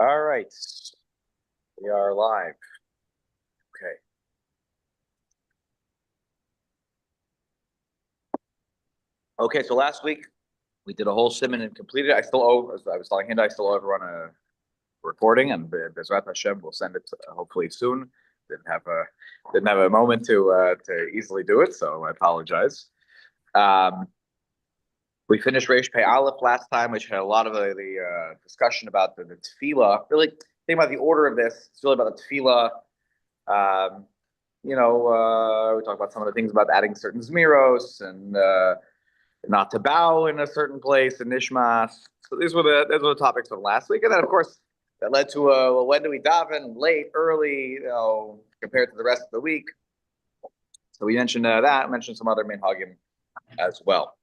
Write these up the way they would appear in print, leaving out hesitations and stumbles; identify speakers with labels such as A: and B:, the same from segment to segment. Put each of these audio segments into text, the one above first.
A: All right. We are live. Okay. Okay, so last week we did a whole simon and completed it. I still owe, as I was telling Hinda, I still owe everyone a recording, and Bezrat Hashem will send it hopefully soon. Didn't have a moment to easily do it, so I apologize. We finished Reish Pei Aleph last time, which had a lot of the discussion about the tefillah. Really, think about the order of this. It's really about the tefillah. We talk about some of the things about adding certain zmiros and not to bow in a certain place in Nishmas. So those were the topics from last week, and then of course that led to when do we daven? Late, early, compared to the rest of the week. So we mentioned mentioned some other minhagim as well.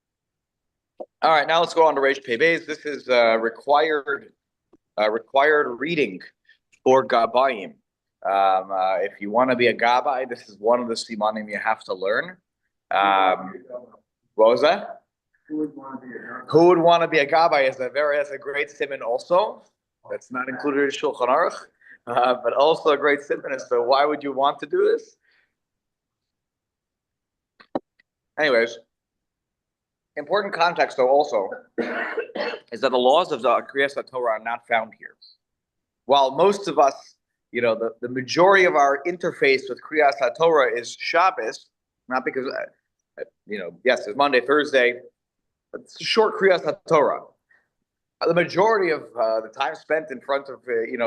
A: All right, now let's go on to Reish Pei Beis. This is required reading for Gabayim. If you want to be a Gabbai, this is one of the simanim you have to learn. What was that? Who would want to be a Gabbai is a great siman also. That's not included in Shulchan Aruch, but also a great siman. So why would you want to do this? Anyways, important context though also is that the laws of the Kriyas Torah are not found here. While most of us, the majority of our interface with Kriyas Torah is Shabbos, not because, yes, it's Monday, Thursday, but it's a short Kriyas Torah. The majority of the time spent in front of,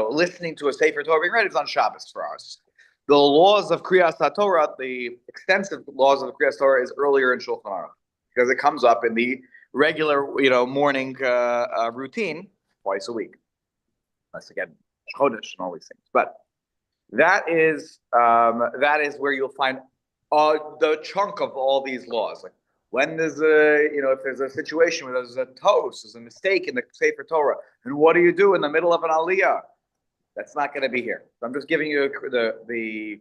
A: listening to a Sefer Torah being read is on Shabbos for us. The laws of Kriyas Torah, the extensive laws of the Kriyas Torah, is earlier in Shulchan Aruch because it comes up in the regular, morning routine twice a week. Unless again, Chodesh and all these things. But that is where you'll find the chunk of all these laws. Like when there's if there's a situation where there's a toast, there's a mistake in the Sefer Torah, and what do you do in the middle of an aliyah? That's not going to be here. So I'm just giving you the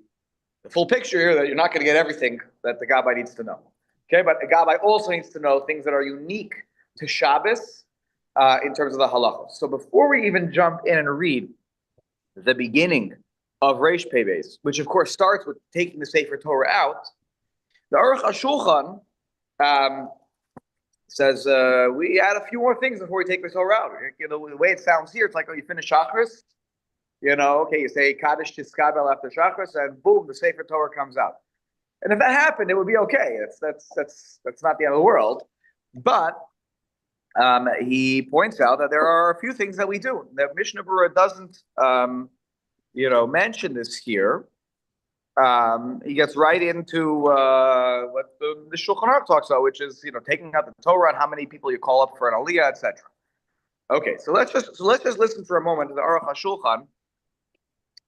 A: full picture here that you're not going to get everything that the Gabbai needs to know. Okay, but a Gabbai also needs to know things that are unique to Shabbos in terms of the halachos. So before we even jump in and read the beginning of Reish Pei Beis, which of course starts with taking the Sefer Torah out, the Aruch HaShulchan says we add a few more things before we take the Torah out. The way it sounds here, it's like you finish Shachris, you say Kaddish Tiskabel after Shachris, and boom, the Sefer Torah comes out. And if that happened, it would be okay. That's not the end of the world. But he points out that there are a few things that we do. The Mishnah Berurah doesn't, mention this here. He gets right into what the Shulchan Aruch talks about, which is taking out the Torah and how many people you call up for an aliyah, etc. Okay, so let's just listen for a moment to the Aruch HaShulchan,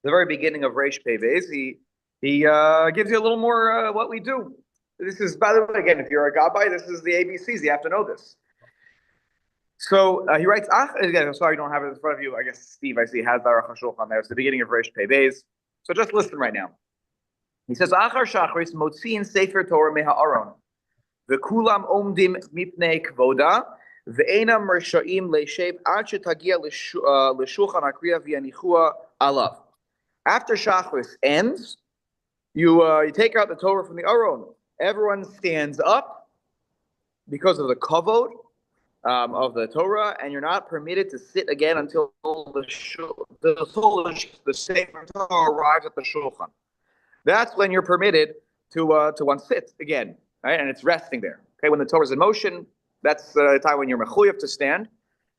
A: the very beginning of Reish Pei Beis. He gives you a little more what we do. This is, by the way, again, if you're a Gabbai, this is the ABCs. You have to know this. So he writes, again, I'm sorry you don't have it in front of you. I guess Steve, I see, has the Aruch HaShulchan there. It's the beginning of Reish Pei Beis. So just listen right now. He says, Achar Shachris motziin Sefer Torah me'ha'aron v'kulam omdim mipnei kvoda ve'enam resha'im le'shev ad shetagia l'shulchan hakriya v'yanichua alav. After Shachris ends, you take out the Torah from the Aron. Everyone stands up because of the kavod of the Torah, and you're not permitted to sit again until the Sefer Torah arrives at the Shulchan. That's when you're permitted to sit again, right? And it's resting there. Okay, when the Torah is in motion, that's the time when you're mechuyev to stand.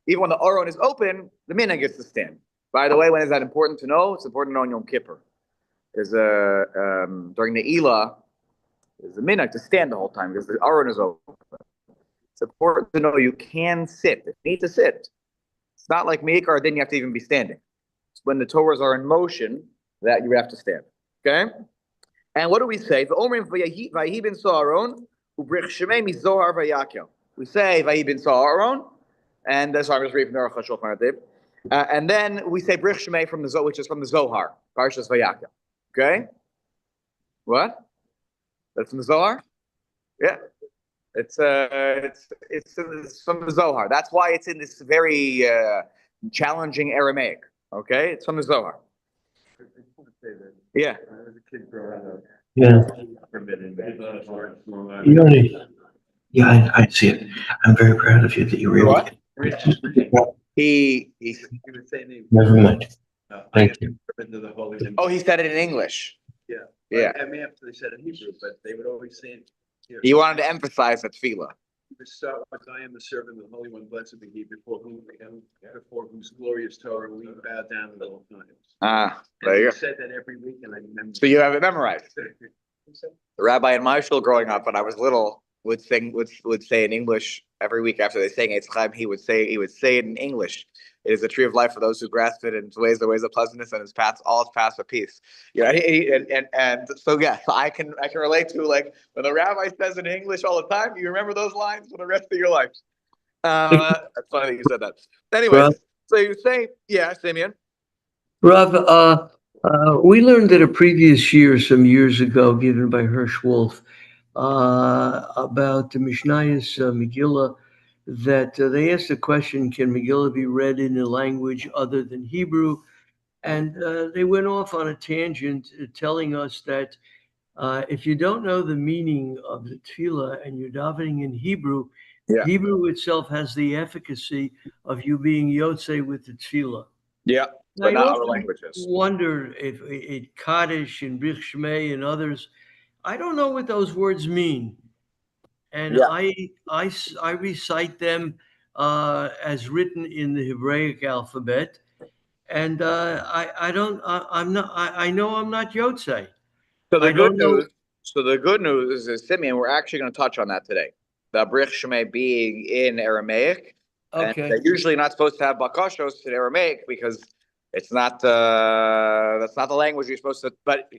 A: Even when the Aron is open, the minhag gets to stand. By the way, when is that important to know? It's important to know on Yom Kippur. Because during the Elah, there's a minhag to stand the whole time because the Aron is open. It's important to know you can sit. If you need to sit, it's not like Meikar, then you have to even be standing. It's when the Torahs are in motion that you have to stand. Okay? And what do we say? We say Vahi bin Sa'aron, and that's why I'm just reading from the Aruch HaShulchan. And then we say Brich Shemei from the Zohar, which is from the Zohar, Parshas Vayakel. Okay? What? That's from the Zohar? Yeah. It's from the Zohar. That's why it's in this very challenging Aramaic. Okay, it's from the Zohar. Yeah.
B: Yeah. Yeah, I see it. I'm very proud of you that you were able to
A: What? He
B: Never mind. Thank you.
A: oh, he said it in English. Yeah.
C: I mean, after they said in Hebrew, but they would always say it here.
A: He wanted to emphasize that tefillah.
C: He would start with, I am the servant of the Holy One, blessed be he, before whose glorious Torah we bow down at all times.
A: Ah,
C: And
A: there you
C: he
A: go.
C: said that every week, and I remember.
A: So you have it memorized. The rabbi in my shul growing up, when I was little, would say in English every week after they sang Eitz Chaim, he would say it in English. It is a tree of life for those who grasp it, and its ways the ways of pleasantness, and its paths all its paths of peace. Yeah, and so yeah, so I can relate to, like, when the rabbi says it in English all the time, you remember those lines for the rest of your life. That's funny that you said that. Anyways,
B: Rob,
A: so you say, yeah, Simeon.
B: Rob, we learned at a previous year, some years ago, given by Hirsch Wolf, about the Mishnayos Megillah, that they asked the question, can Megillah be read in a language other than Hebrew? And they went off on a tangent telling us that if you don't know the meaning of the tefillah and you're davening in Hebrew,
A: Yeah.
B: Hebrew itself has the efficacy of you being yotze with the tefillah.
A: Yeah, but
B: I
A: not other
B: often
A: languages.
B: wonder if Kaddish and Bich Shmei and others, I don't know what those words mean. And
A: Yeah.
B: I recite them as written in the Hebraic alphabet. And I know I'm not Yotze.
A: So the
B: I
A: good
B: don't know.
A: news, is Simeon, we're actually going to touch on that today. The Brich Shemay being in Aramaic, and
B: Okay.
A: they're usually not supposed to have bakashos in Aramaic because it's not that's not the language you're supposed to. But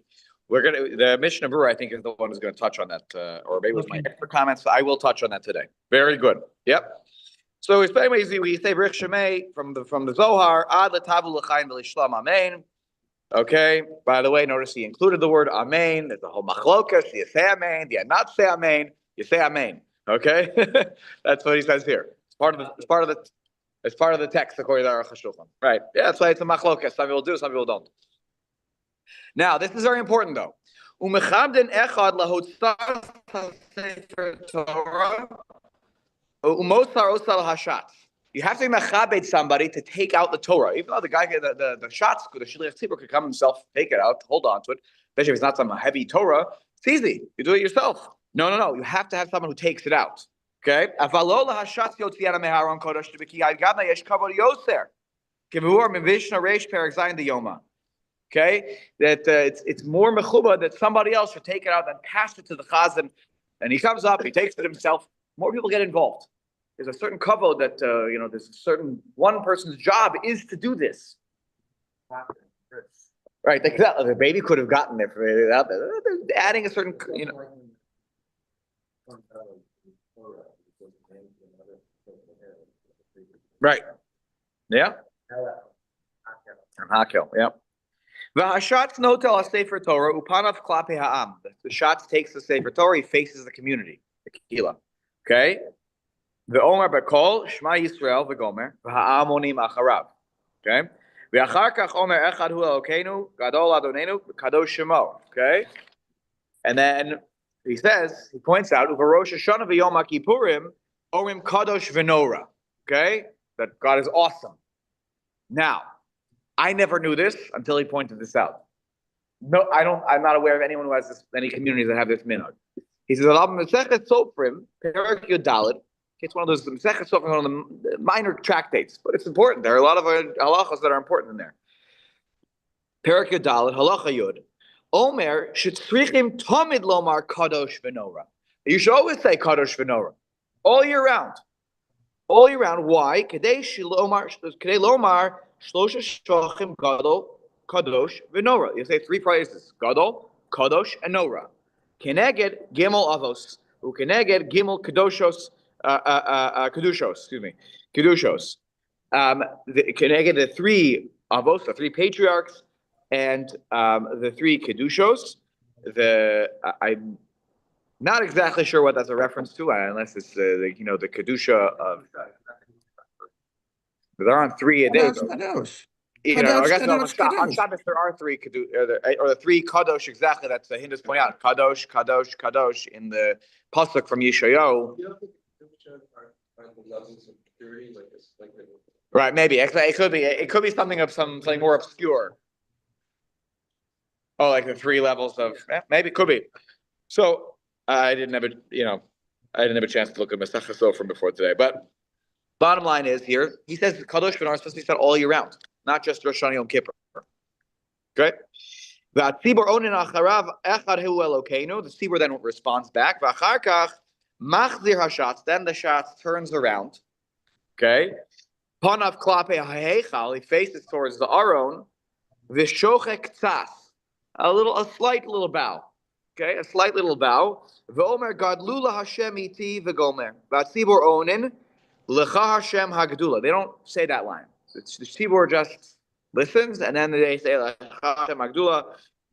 A: the Mishnah Berurah, I think, is the one who's going to touch on that, or maybe it was my
B: Okay.
A: extra comments. I will touch on that today. Very good. Yep. So we say Brich Shemay from the Zohar ad letavu l'chaim v'lishlam amen. Okay. By the way, notice he included the word amen. There's a whole machlokas. Do you say amen? Do you not say amen? You say amen. Okay. That's what he says here. It's part of the text according to our Chashulchan. Right. Yeah. That's why it's a machlokas. Some people do, some people don't. Now, this is very important though. Umechamden echad lahotzas sefer Torah umosar osal hashatz. You have to mechabed somebody to take out the Torah, even though the guy, the shots, the shliach tzibur could come himself, take it out, hold on to it. Especially if it's not some heavy Torah, it's easy. You do it yourself. No. You have to have someone who takes it out. Okay. Okay, that it's more mechuba that somebody else should take it out and pass it to the chazan, and he comes up, he takes it himself. More people get involved. There's a certain kavod that there's a certain one person's job is to do this. Right, exactly. The baby could have gotten there for out there. They're adding a certain, Right. Yeah. And hakel. Yeah. V'hashatz notel ha-sefer Torah upanav klape ha'am. The Shatz takes the sefer Torah, he faces the community, the kehila. Okay. Ve'omer b'kol Shema Yisrael v'gomer v'ha'am onim acharav. Okay. Ve'achar kach omer echad hu Elokeinu gadol adonenu kadosh shemo. Okay. And then he points out u'varosh Hashanah v'yom HaKippurim orim kadosh v'nora. Okay. That God is awesome. Now, I never knew this until he pointed this out. No, I'm not aware of anyone who has any communities that have this minhag. He says, Masechet Sofrim, Perak Yodalit. It's one of those Masechet Sofrim, one of the minor tractates, but it's important. There are a lot of halachas that are important in there. Perak Yodalit, halacha Yod. Omer shetzrichim tamid lomar kadosh v'nora. You should always say kadosh v'nora all year round. All year round. Why? Kadei lomar shlosha shachim gadol kadosh v'nora. You say three phrases: gadol, kadosh, and nora. Keneged gimel avos, ukeneged gimel kedoshos, kedushos. Excuse me, kedushos. Keneged the three avos, the three patriarchs, and the three kedushos. I'm not exactly sure what that's a reference to, unless it's the kedusha of. There aren't three a day. You know, I
D: Kadosh,
A: guess no,
D: Kadosh,
A: on
D: Kadosh.
A: Shabbos there are three or the three kadosh exactly. That's the Hindus point out. Kadosh, Kadosh, Kadosh in the pasuk from Yeshayahu.
C: You don't think the Hilchot are the levels of purity, like this, like the.
A: Right, maybe it could be. It could be something more obscure. Oh, like the three levels of maybe it could be. So I didn't have a chance to look at Masechah Sofrim before today. But bottom line is here, he says Kadosh Benar is supposed to be said all year round, not just Rosh Hashanah Yom Kippur. Okay. The tzibur then responds back. Then the Shatz turns around. Okay. Panav klape ha'heichal, he faces towards the Aron. V'shochek tzas, a slight little bow. Okay, a slight litlu bow. V'omer gadlu Hashem iti v'gomer. V'tzibur onin lecha Hashem hagdula. They don't say that line. The tzibur just listens, and then they say lecha Hashem hagdula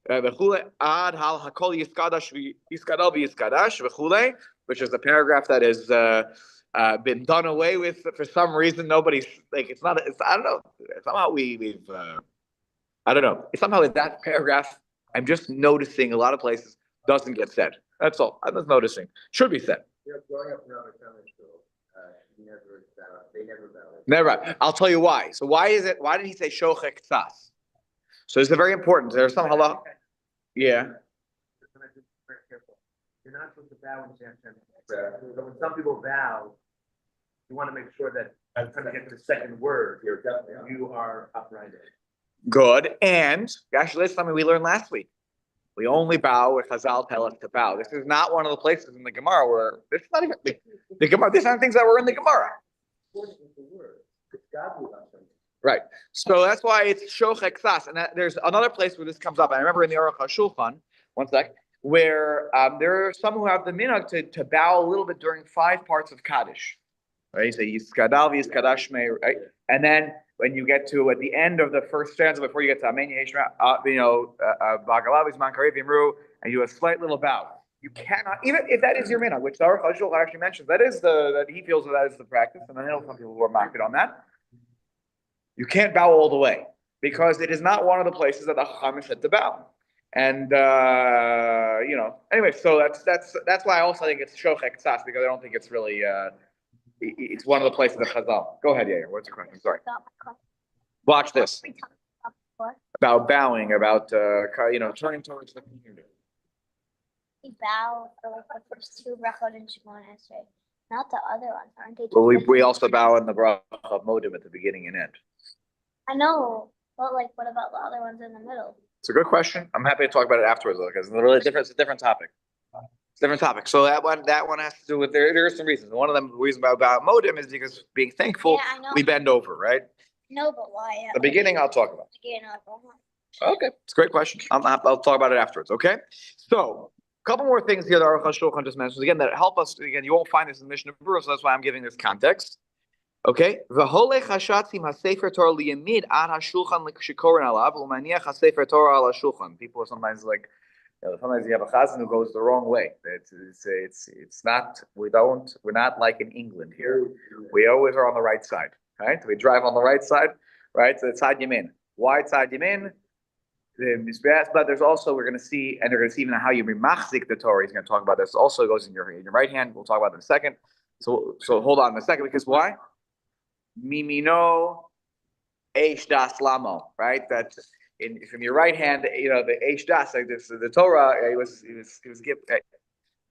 A: v'chule ad hal hakol yiskadash yiskadal v'yiskadash v'chule, which is a paragraph that is been done away with for some reason. Nobody's like it's not. It's I don't know. Somehow we've I don't know. Somehow in that paragraph, I'm just noticing a lot of places doesn't get said. That's all. I'm just noticing. Should be said.
E: You know, growing up in our family school, they never bowed.
A: Never. I'll tell you why. So why is it? Why did he say shochek tzas? So it's very important. There's some halach. Yeah.
E: Very careful. You're not supposed to bow in Hashem. So when some people bow, you want to make sure that by the time you get to the second word, you are upright.
A: Good. And actually, that's something we learned last week. We only bow where Chazal tell us to bow. This is not one of the places in the Gemara where this is not even the Gemara. These aren't things that were in the Gemara. Right. So that's why it's shochek tzas. And there's another place where this comes up. I remember in the Aruch HaShulchan, one sec, where there are some who have the minhag to bow a little bit during 5 parts of Kaddish. Right? You say Yiskadav, Yiskadash, right? And then when you get to at the end of the first stanza, before you get to Amen Yeshma, Bagalav Isman Karev Yimru, and you do a slight little bow. You cannot, even if that is your minhag, which the Aruch HaShulchan actually mentions, that he feels that is the practice, and I know some people who are marked on that. You can't bow all the way because it is not one of the places that the Chacham said to bow. And anyway, so that's why I also think it's shochek tzas, because I don't think it's really it's one of the places of Chazal. Go ahead, Yair. What's your question? Sorry. Watch this. About bowing, about turning towards the community.
F: We bow for like the first 2 brachot in Shemona Esrei, not the other ones, aren't they?
A: Well, we also bow in the bracha of Modim at the beginning and end.
F: I know, but like, what about the other ones in the middle?
A: It's a good question. I'm happy to talk about it afterwards, though, because it's really different. It's a different topic. It's a different topic. So that one has to do with there are some reasons. One of them, the reason about Modim is because being thankful,
F: Yeah, I know.
A: we bend over, right?
F: No, but why?
A: The beginning, I'll talk about. Okay, it's a great question. I'll talk about it afterwards. Okay, so a couple more things here that Aruch HaShulchan just mentioned again that help us. Again, you won't find this in the Mishnah Berurah, so that's why I'm giving this context. Okay, v'holech hashatzim hasefer Torah liyamid ad hashulchan l'shikorin alav u'maniach hasefer Torah al hashulchan. People are sometimes like, sometimes you have a chazan who goes the wrong way. It's not. We're not like in England here. We always are on the right side, right? We drive on the right side, right? So it's tzad yamin. Why tzad yamin? But there's also we're going to see, and they're going to see even how you remachzik the Torah. He's going to talk about this. Also goes in your right hand. We'll talk about it in a second. So hold on a second, because why? Mimino eish das lamo, right? That's from your right hand. The eish das, like this, the Torah. It was given.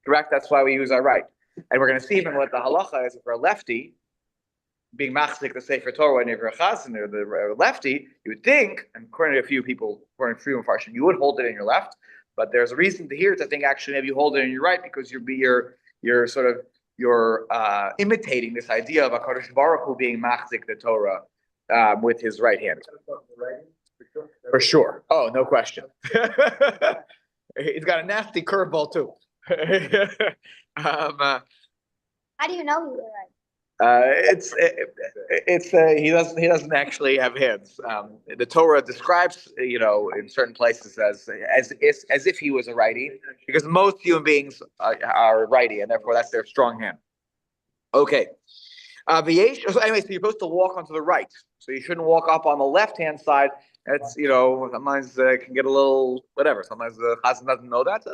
A: Correct. That's why we use our right. And we're going to see even what the halacha is for a lefty being machzik the Sefer Torah, when you're a chazan or the lefty, you would think, and according to a few people, according to freedom of you would hold it in your left. But there's a reason to think actually maybe you hold it in your right, because you're imitating this idea of HaKadosh Baruch Hu being machzik the Torah with his right hand. For sure. Oh, no question. He's got a nasty curveball too.
F: How do you know you're right?
A: He doesn't actually have hands. The Torah describes, in certain places as if he was a righty, because most human beings are righty, and therefore that's their strong hand. Okay. So anyway, so you're supposed to walk onto the right. So you shouldn't walk up on the left-hand side. That's, sometimes can get a little, whatever. Sometimes the chazan doesn't know that.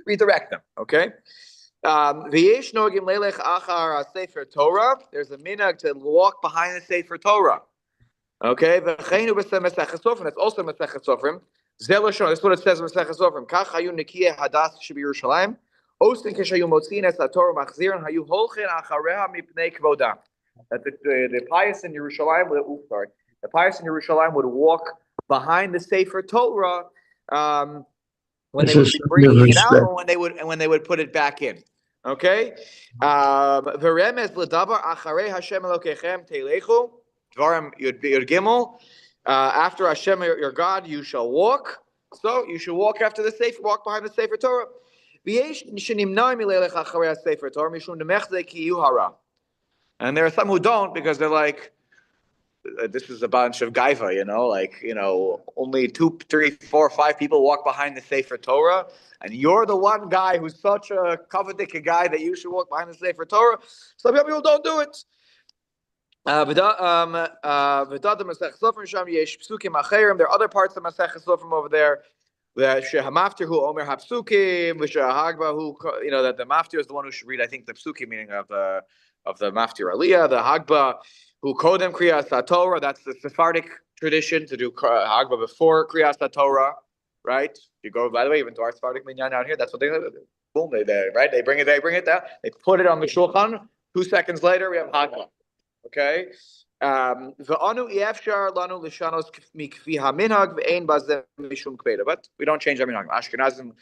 A: Redirect them, okay? V'yesh nogim lelech achar sefer Torah. There's a minhag to walk behind the sefer Torah. Okay? V'cheinu b'sem Masechet Sofrim. That's also Masechet Sofrim. Zelashon. That's what it says in Masechet Sofrim. Kach hayu nikiyeh hadas shebi Yerushalayim. Osten keshayu motzin es haTorah machzirin hayu holchen achareha mipnei kvodah. That the pious in Yerushalayim would walk behind the Sefer Torah when they would be bringing it out, or when they would put it back in. Okay. V'remez l'davar acharei Hashem Elokechem teilechu dvarim Yud Gimel. After Hashem your God, you shall walk. So you should walk after the Sefer, walk behind the Sefer Torah. And there are some who don't because they're like, this is a bunch of gaiva, only 2, 3, 4, 5 people walk behind the Sefer Torah, and you're the one guy who's such a coveted guy that you should walk behind the Sefer Torah. Some people don't do it. There are other parts of Masechet Sofrim over there. That Shehamaftir who Omer Hapsukim, Hagba who that the Maftir is the one who should read. I think the Psukim meaning of the Maftir Aliyah, the Hagba who Kodem Kriyas HaTorah. That's the Sephardic tradition to do Hagba before Kriyas HaTorah, right? You go, by the way, even to our Sephardic minyan out here. That's what they boom. They bring it down. They put it on the shulchan. 2 seconds later, we have Hagba. Okay. But we don't change our minhag. Ashkenazim,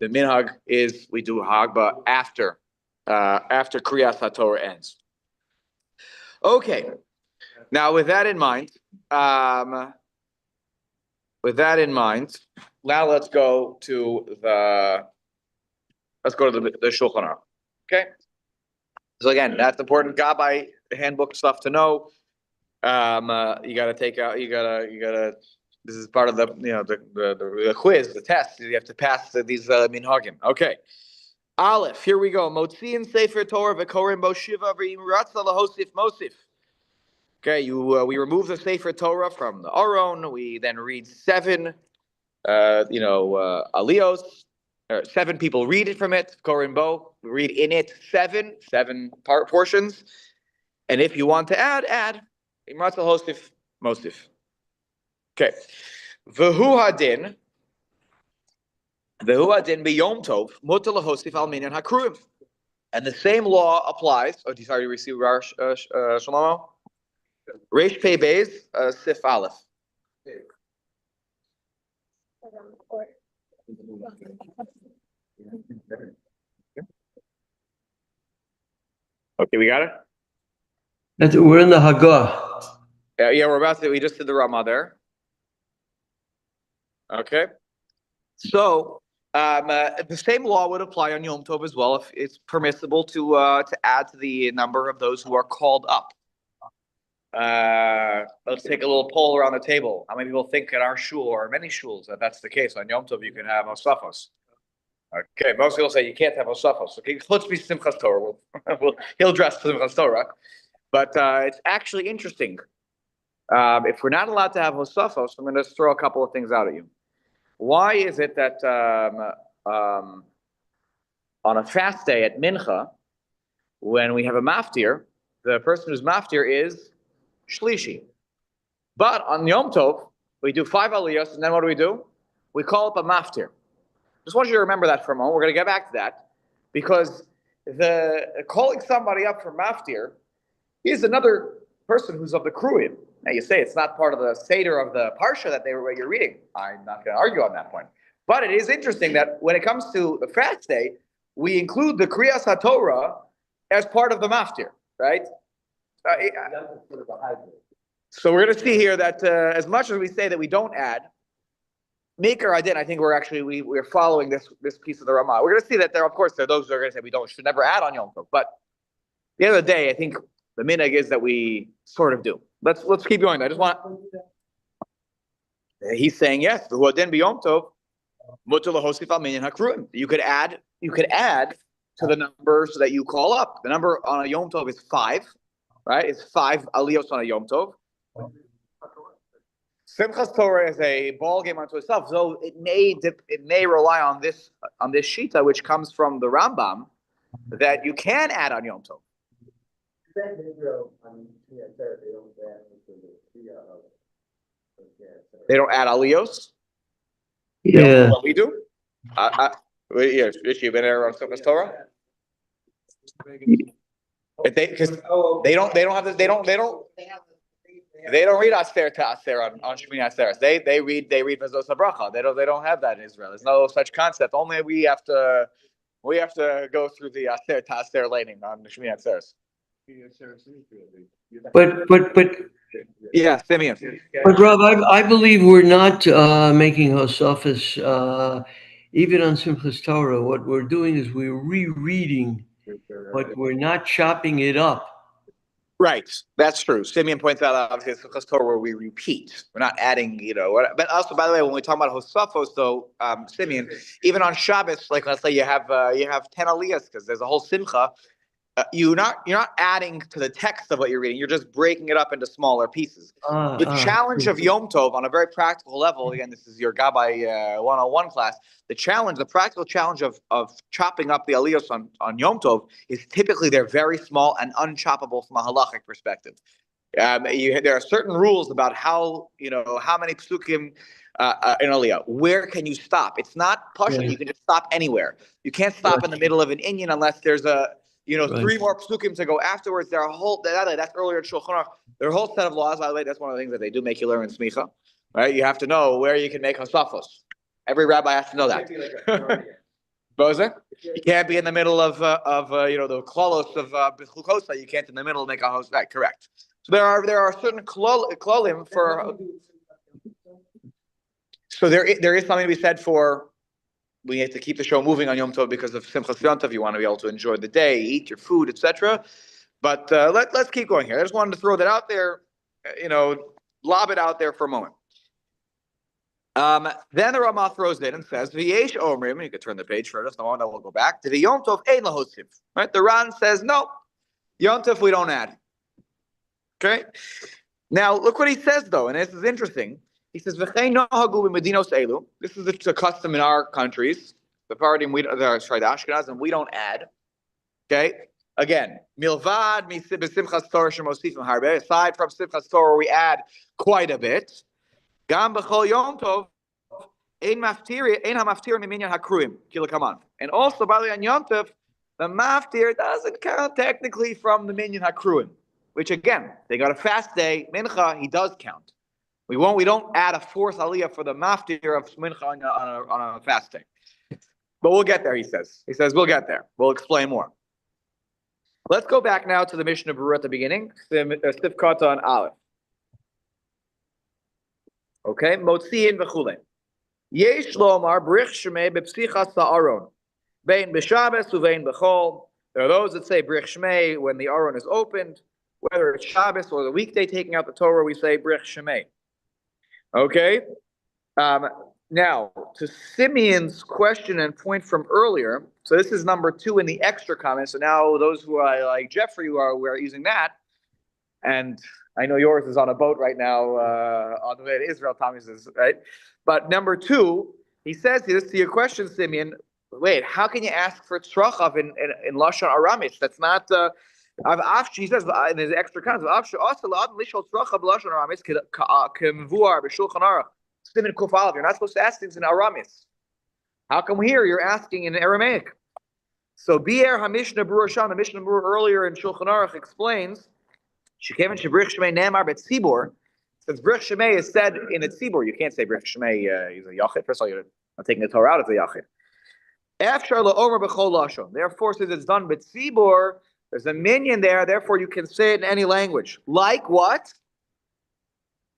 A: the minhag is we do Hagba after Kriyas HaTorah ends. Okay. Now, with that in mind, now let's go to the Shulchan Aruch. Okay. So again, that's important Gabbai handbook stuff to know. You gotta take out. You gotta. This is part of the the quiz, the test. You have to pass these minhagim. Okay. Aleph. Here we go. Motziin Sefer Torah v'korim bo shiva v'im ratza lahosif mosif. Okay. We remove the Sefer Torah from the Aron. We then read 7. Aliyos. 7 people read it from it. Korim bo. We read in it 7 portions. And if you want to add. Imratzal hosif mosif. Okay. V'hu hadin b'yom tov mutar lahosif al minyan hakruim. And the same law applies. Oh, do you already receive Rosh Shlomo? Reish Pei Beis Sif Aleph. Okay, we got it.
B: We're in the Haggah.
A: Yeah, we just did the Ramah there. Okay. So the same law would apply on Yom Tov as well if it's permissible to add to the number of those who are called up. Let's take a little poll around the table. How many people think at our shul or many shuls that that's the case? On Yom Tov you can have osafos. Okay, most people say you can't have osafos. Okay, let's be Simchas Torah. He'll dress for Simchas Torah. But it's actually interesting. If we're not allowed to have Hosafos, I'm going to just throw a couple of things out at you. Why is it that on a fast day at Mincha, when we have a maftir, the person who's maftir is Shlishi. But on Yom Tov, we do 5 aliyos, and then what do? We call up a maftir. Just want you to remember that for a moment. We're going to get back to that. Because the calling somebody up for maftir is another person who's of the Kruim. Now you say it's not part of the Seder of the Parsha that you're reading. I'm not going to argue on that point. But it is interesting that when it comes to the fast day, we include the Kriyas HaTorah as part of the maftir, right? So we're going to see here that as much as we say that we don't add, Maker I think we're following this piece of the Ramah. We're going to see that there are those who are going to say we should never add on Yom Tov. But at the end of the day, I think the minhag is that we sort of do. Let's keep going. He's saying yes. You could add to the numbers that you call up. The number on a Yom Tov is 5. right? It's 5 aliyos on a Yom Tov. Simchas Torah is a ball game unto itself, so it may rely on this shita, which comes from the Rambam, that you can add on Yom Tov. They don't add aliyos. They don't do
B: Yeah.
A: what we do. Yes, Richie, you been there on Simchas Torah? If because they don't have this, they don't read Aser to Aser on Shmini Atzeres. They read Vazos Habracha. They don't have that in Israel. There's no such concept. Only we have to go through the Aser to Aser laning on Shmini Atzeres.
B: But
A: Yeah, Simeon.
B: Rob, I believe we're not making Hosafis even on Simchas Torah. What we're doing is we're rereading, but we're not chopping it up.
A: Right, that's true. Simeon points out obviously it's Simchas Torah where we repeat. We're not adding, But also, by the way, when we talk about Hosafos, though, Simeon, even on Shabbos, like let's say you have 10 aliyahs because there's a whole simcha. You're not adding to the text of what you're reading. You're just breaking it up into smaller pieces. The challenge of Yom Tov on a very practical level, again, this is your Gabbai 101 class. The practical challenge of chopping up the aliyos on Yom Tov is typically they're very small and unchoppable from a halachic perspective. There are certain rules about how many psukim in aliyah. Where can you stop? It's not pashut.
B: Yeah.
A: You can just stop anywhere. You can't stop in the middle of an inyan unless there's a
B: Right.
A: 3 more psukim to go afterwards. There are a whole that's earlier in Shulchan Aruch. There are a whole set of laws. By the way, that's one of the things that they do make you learn in smicha. Right? You have to know where you can make hosafos. Every rabbi has to know that. Boza? You can't be in the middle of the klalos of Bechukosa. You can't in the middle make a host. Right, correct. So there are certain klolim for. So there is something to be said for. We have to keep the show moving on Yom Tov because of Simchas Yom Tov. You want to be able to enjoy the day, eat your food, etc. But let's keep going here. I just wanted to throw that out there, lob it out there for a moment. Then the Ramah throws in and says, "V'yesh omrim." You could turn the page for just a moment. I will go back to the Yom Tov ein lahosif. Right? The Ran says, "No, Yom Tov we don't add." Okay. Now look what he says though, and this is interesting. He says, "V'chein nohagu b'medinos elu." This is a custom in our countries. The paradigm the Ashkenaz, and we don't add. Okay. Again, milvad b'simchas Torah shemosifim harbe. Aside from simchas Torah, we add quite a bit. Gam b'chol Yom Tov ein hamaftir miminyan hakruim kilakaman. And also, by the way, on Yom Tov, the maftir doesn't count technically from the minyan hakruim, which again, they got a fast day mincha. He does count. We don't add a 4th aliyah for the maftir of mincha on a fast day. But we'll get there, he says. He says, we'll get there. We'll explain more. Let's go back now to the Mishnah Berurah at the beginning. Sifkata on Aleph. Okay, Motziin v'chule. Yesh lomar brich shmei b'psichas ha'aron. Vein b'Shabbos uvein b'chol. There are those that say brich shmei when the aron is opened. Whether it's Shabbos or the weekday taking out the Torah, we say brich shmei. Okay? Now, to Simeon's question and point from earlier, so this is number 2 in the extra comment. So now those who are like Jeffrey, we're using that. And I know yours is on a boat right now on the way to Israel, Tommy says, right? But number 2, he says this to your question, Simeon. Wait, how can you ask for tzrachav in Lashon Aramis? That's not... he says in his extra comments, you're not supposed to ask things in Aramis. How come here you're asking in Aramaic? So Bi'er HaMishnah Berurah Sham, the Mishnah Berurah earlier in Shulchan Aruch explains, Shekevin Shebrich Shmei Ne'amar Betzibor, since Brich Shmei is said in a tzibor, you can't say Brich Shmei, he's a yachid. First of all, you're not taking the Torah out of the yachid. Afshar La'omer B'chol Lashon. Therefore, since it's done Betzibor, there's a minyan there, therefore you can say it in any language. Like what?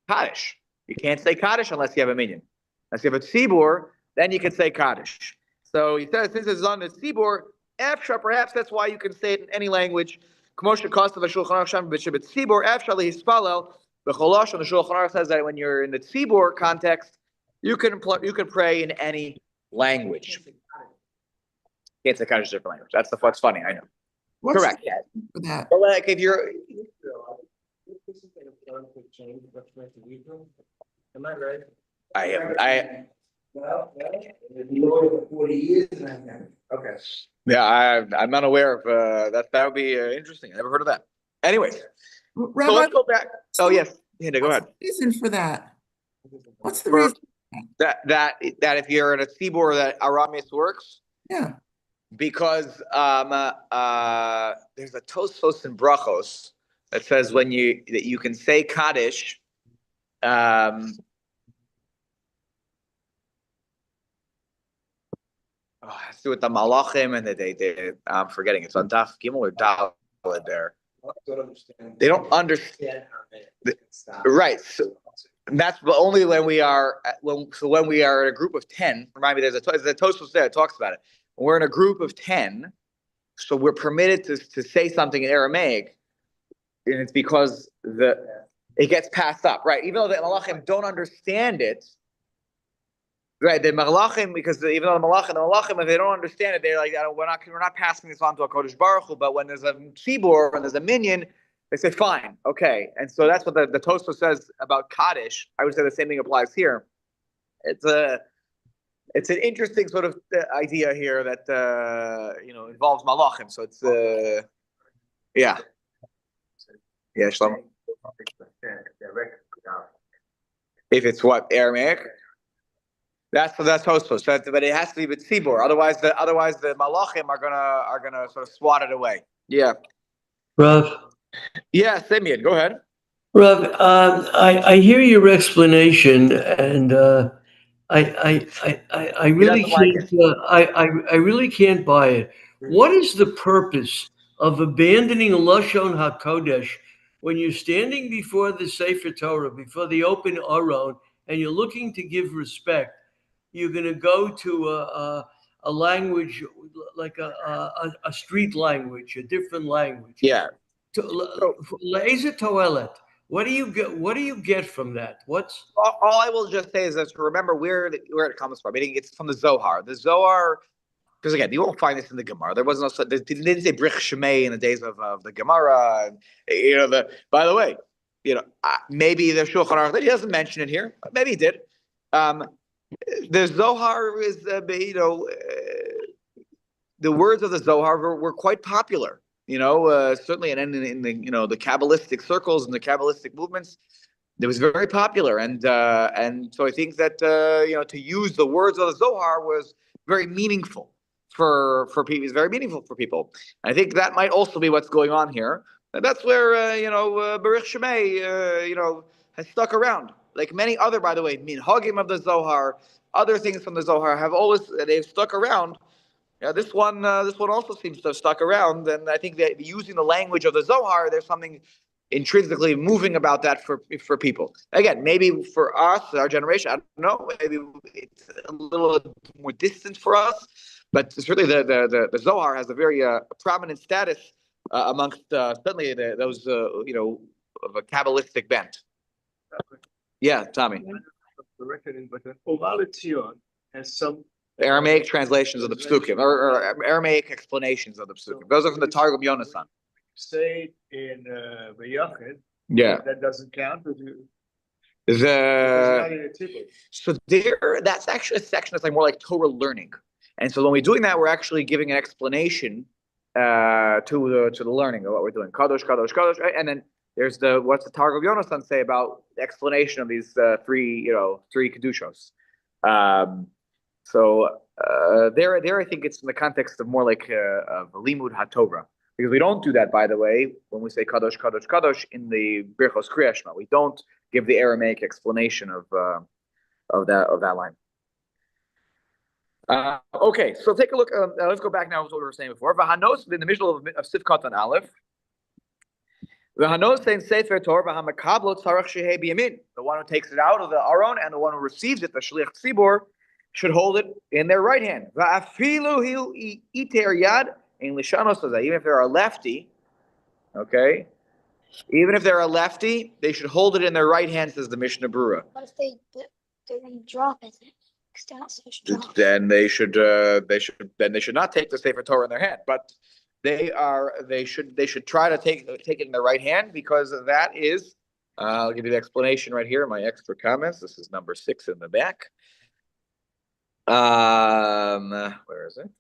A: Kaddish. You can't say Kaddish unless you have a minyan. Unless you have a tzibur, then you can say Kaddish. So he says, since it's on the tzibur, Efshar, perhaps that's why you can say it in any language. K'moshe Kostav HaShulchan Aruch Sham B'Shebet Tzibur, Efshar Lehispalel, B'cholosh, and the Shulchan Aruch says that when you're in the tzibur context, you can pray in any language. Can't say Kaddish in a different language. That's what's funny, I know.
D: What's
A: Correct.
D: for that?
A: But like if you're,
E: Am I right?
A: I
E: Well, if you look at 40 years and then, okay.
A: I'm not aware of, that would be interesting. I never heard of that. Anyways, so
D: Rabbi,
A: let's go back. Oh, yes, Hinda, go
D: what's
A: ahead.
D: the reason for that? What's the
A: For-
D: reason?
A: That if you're in a tzibur that Aramis works,
D: Yeah,
A: because there's a Tosfos in Brachos that says that you can say Kaddish. It has to do with the Malachim and I'm forgetting it's on Daf Gimel or Daled there. They don't understand. Right. So that's but only when we are when we are in a group of 10. Remind me, there's a Tosfos there that talks about it. When we're in a group of 10, so we're permitted to say something in Aramaic, and it's because it gets passed up, right? Even though the Malachim don't understand it, right? The Malachim, because even though the Malachim, if they don't understand it, they're like, we're not passing this on to a Kodesh Baruch Hu. But when there's a tzibur, when there's a minyan, they say, fine, okay. And so that's what the Tosfos says about Kaddish. I would say the same thing applies here. It's an interesting sort of idea here that involves Malachim. So it's yeah. Yeah, Shlomo. If it's what, Aramaic? That's Tosfos. But it has to be with tzibur. Otherwise the Malachim are gonna sort of swat it away. Yeah.
B: Rav,
A: Yeah, Simeon, go ahead.
B: Rav, I hear your explanation, and I really
A: doesn't like
B: can't. I really can't buy it. What is the purpose of abandoning Lashon HaKodesh when you're standing before the Sefer Torah, before the open Aron, and you're looking to give respect? You're going to go to a language like a street language, a different language.
A: Yeah.
B: Le'ezeh toelet. What do you get? What do you get from that? What's
A: All I will just say is that to remember where it comes from. Meaning it's from the Zohar. The Zohar, because again, you won't find this in the Gemara. There wasn't they didn't say Brich Shemei in the days of the Gemara. And, by the way, maybe the Shulchan Aruch, he doesn't mention it here. Maybe he did. The Zohar is, the words of the Zohar were quite popular. Certainly in the the Kabbalistic circles and the Kabbalistic movements, it was very popular. And so I think that to use the words of the Zohar was very meaningful for people. It's very meaningful for people. I think that might also be what's going on here. And that's where Baruch Shemay has stuck around. Like many other, by the way, minhagim of the Zohar, other things from the Zohar they've stuck around. Yeah, this one also seems to have stuck around, and I think that using the language of the Zohar, there's something intrinsically moving about that for people. Again, maybe for us, our generation, I don't know, maybe it's a little more distant for us, but certainly the Zohar has a very prominent status amongst certainly those of a Kabbalistic bent. Yeah, Tommy.
C: The record, but the Oval has some
A: Aramaic translations of the Psukim, or Aramaic explanations of the Psukim. Those are from the Targum Yonasan.
C: say in Vayachid.
A: Yeah.
C: That doesn't count, but it's not in a tzibur.
A: So that's actually a section that's like more like Torah learning. And so when we're doing that, we're actually giving an explanation to the learning of what we're doing. Kadosh, Kadosh, Kadosh, right? And then there's what's the Targum Yonasan say about the explanation of these three kedushos. So there, I think it's in the context of more like of limud haTorah, because we don't do that, by the way, when we say kadosh, kadosh, kadosh in the Birchos Kriya Shema. We don't give the Aramaic explanation of that line. Okay, so take a look. Let's go back now to what we were saying before. V'hanos in the middle of Sivkot and Aleph. V'hanos in Sefer Torah v'hamakablo tzarach shehei b'yamin. The one who takes it out of the Aron and the one who receives it, the shliach tzibur, should hold it in their right hand. Va'afilu iter yad in lishanos says that even if they're a lefty, okay, even if they're a lefty, they should hold it in their right hand, says the Mishnah Berurah.
F: What if they're gonna drop it?
A: Then they should not take the Sefer Torah in their hand. But they should try to take it in their right hand, because that is, I'll give you the explanation right here in my extra comments. This is number 6 in the back. Where is it?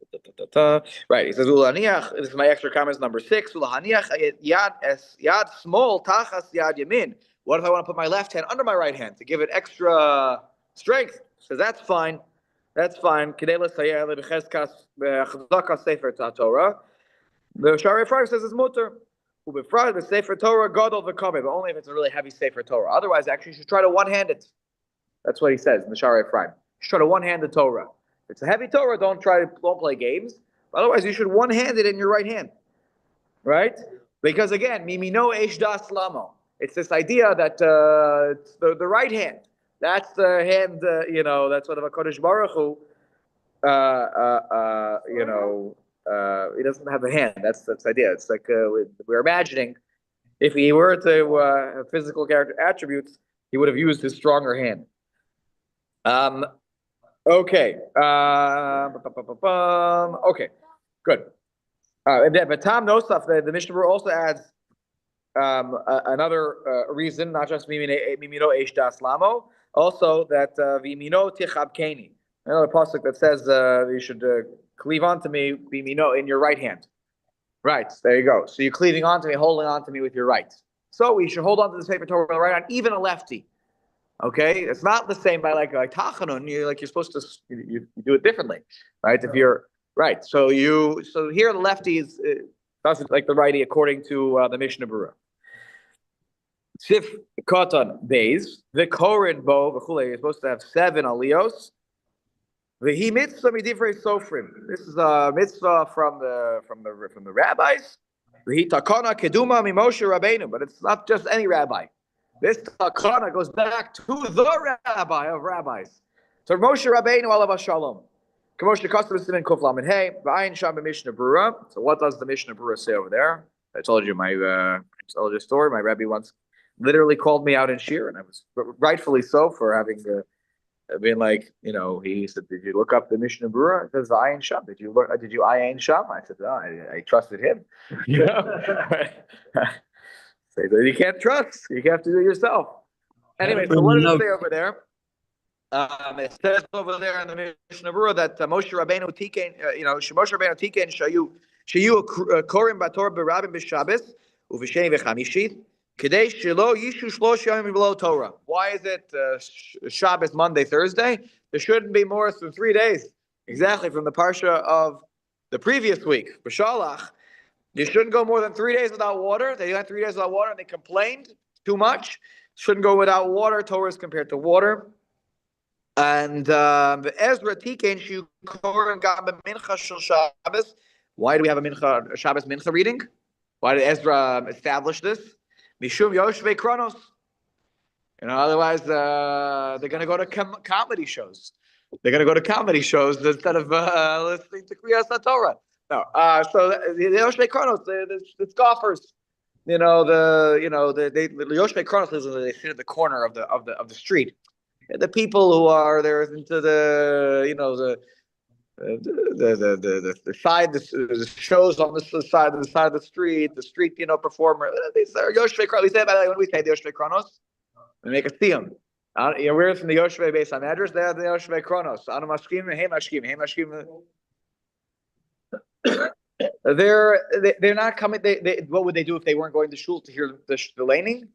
A: Right. He says, "Ulaniach." This is my extra comments, number 6. Ulaniach yad small tachas yad yamin. What if I want to put my left hand under my right hand to give it extra strength? He says that's fine. That's fine. Kedei l'sayeh lebecheskas b'achzakas sefer Torah. The Shari Fry says it's mutter. Ubefrad the sefer Torah gadol v'kaveh, but only if it's a really heavy sefer Torah. Otherwise, actually, you should try to one-hand it. That's what he says in the Shari Fry. You should try to one-hand the Torah. If it's a heavy Torah, don't play games. Otherwise, you should one-hand it in your right hand, right? Because again, mimino eish das lamo. It's this idea that it's the right hand. That's the hand. That's what of Kodesh Baruch Hu. He doesn't have a hand. That's the idea. It's like we're imagining if he were to have physical character attributes, he would have used his stronger hand. Okay. Okay. Good. But Tom Nosaf, the Mishnah Berurah also adds another reason, not just mimino eish das lamo, also that vimino tichabkeni. Another pasuk that says you should cleave onto me, bimino, in your right hand. Right, there you go. So you're cleaving onto me, holding onto me with your right. So we should hold on to the sefer Torah with the right hand, even a lefty. Okay, it's not the same by like tachanun. You're supposed to you do it differently, right? If you're right, so here the lefty is doesn't like the righty according to the Mishnah Berurah. Sif katan beis the korin bo v'chulei. You're supposed to have 7 aliyos. V'hi mitzvah midivrei sofrim. This is a mitzvah from the rabbis. V'hi takana keduma mimoshe Rabbeinu, but it's not just any rabbi. This takana goes back to the rabbi of rabbis. So Moshe Rabbeinu alav shalom. K'moshe Kosov Simin Kuf Lamed Hey V'ayin Sham Mishnah Berurah. So what does the Mishnah Berurah say over there? I told you I told you a story. My Rebbe once literally called me out in shir, and I was rightfully so for having been like, he said, "Did you look up the Mishnah Berurah?" It says Ayin Sham. Did you Ayin Sham? I said, "No, I trusted him." Say that you can't trust. You have to do it yourself. Anyway, so what does it say over there? It says over there in the Mishnah Berurah that Moshe Rabbeinu tikein, Moshe Rabbeinu tikein shayu korim bator berabim b'Shabbos uv'sheni v'chamishi kedei shelo yishu shlosh yomim below Torah. Why is it Shabbos, Monday, Thursday? There shouldn't be more than 3 days. Exactly from the parsha of the previous week, B'Shalach. You shouldn't go more than 3 days without water. They went 3 days without water and they complained too much. Shouldn't go without water. Torah is compared to water. And Ezra Tikein Shu Koren Gam Mincha Shel Shabbos. Why do we have a Shabbos Mincha reading? Why did Ezra establish this? Mishum Yoshvei Kronos. Otherwise they're going to go to comedy shows. They're going to go to comedy shows instead of listening to Kriyas HaTorah. No, so the Yoshvei Kronos, the scoffers, the Yoshvei Kronos is they sit at the corner of the street. The people who are there into the side, the shows on the side of the street, performer. These are Yoshvei Kronos. We say about when we say the Yoshvei Kronos, we make a theme. We're from the Yoshvei Beis HaMedrash. They are the Yoshvei Kronos. Anu mashkim, hey mashkim. They're not coming. What would they do if they weren't going to shul to hear the laning?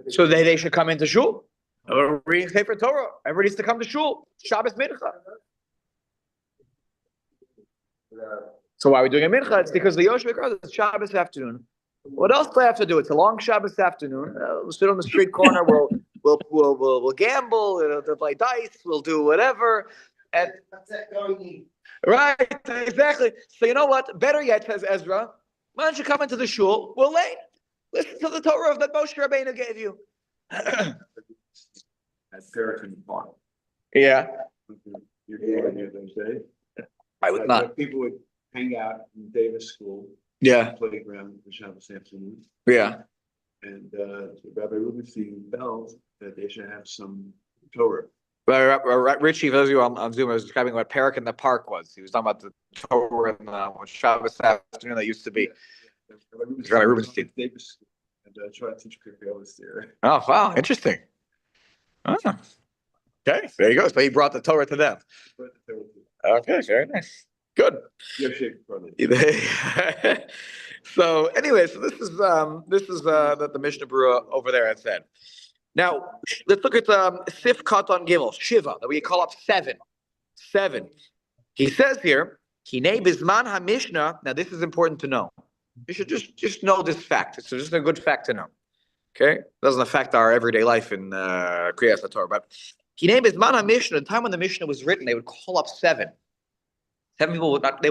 A: So they should come into shul. We're reading Sefer Torah. Everybody needs to come to shul. Shabbos mincha. So why are we doing a mincha? It's because the Yoshvei Kronos is Shabbos afternoon. What else do I have to do? It's a long Shabbos afternoon. We'll sit on the street corner. We'll gamble. We'll play dice. We'll do whatever. And right, exactly. So you know what? Better yet, says Ezra, why don't you come into the shul? We'll listen to the Torah of that Moshe Rabbeinu gave you.
C: At Periton Park.
A: Yeah.
C: You're here those days.
A: I would not.
C: People would hang out in Davis School.
A: Yeah.
C: Playground for Shabbos afternoon.
A: Yeah.
C: And Rabbi Rubenstein felt that they should have some Torah
A: Richie, for those of you on Zoom, was describing what Parak in the Park was. He was talking about the Torah and what Shabbos afternoon that used to be. Rabbi Rubenstein.
C: And try to teach people there.
A: Oh, wow, interesting. Oh. Okay, there you go. So he brought the Torah to them. Okay, very nice. Good.
C: Your shape, brother.
A: So anyway, so this is that the Mishnah Berurah over there had said. Now let's look at Sif Katan Gimel Shiva that we call up seven. He says here, Kinei Bizman HaMishnah. Now this is important to know. You should just know this fact. It's just a good fact to know. Okay, doesn't affect our everyday life in Kriyas Torah, but Kinei Bizman HaMishnah. The time when the Mishnah was written, they would call up seven. Seven people would not.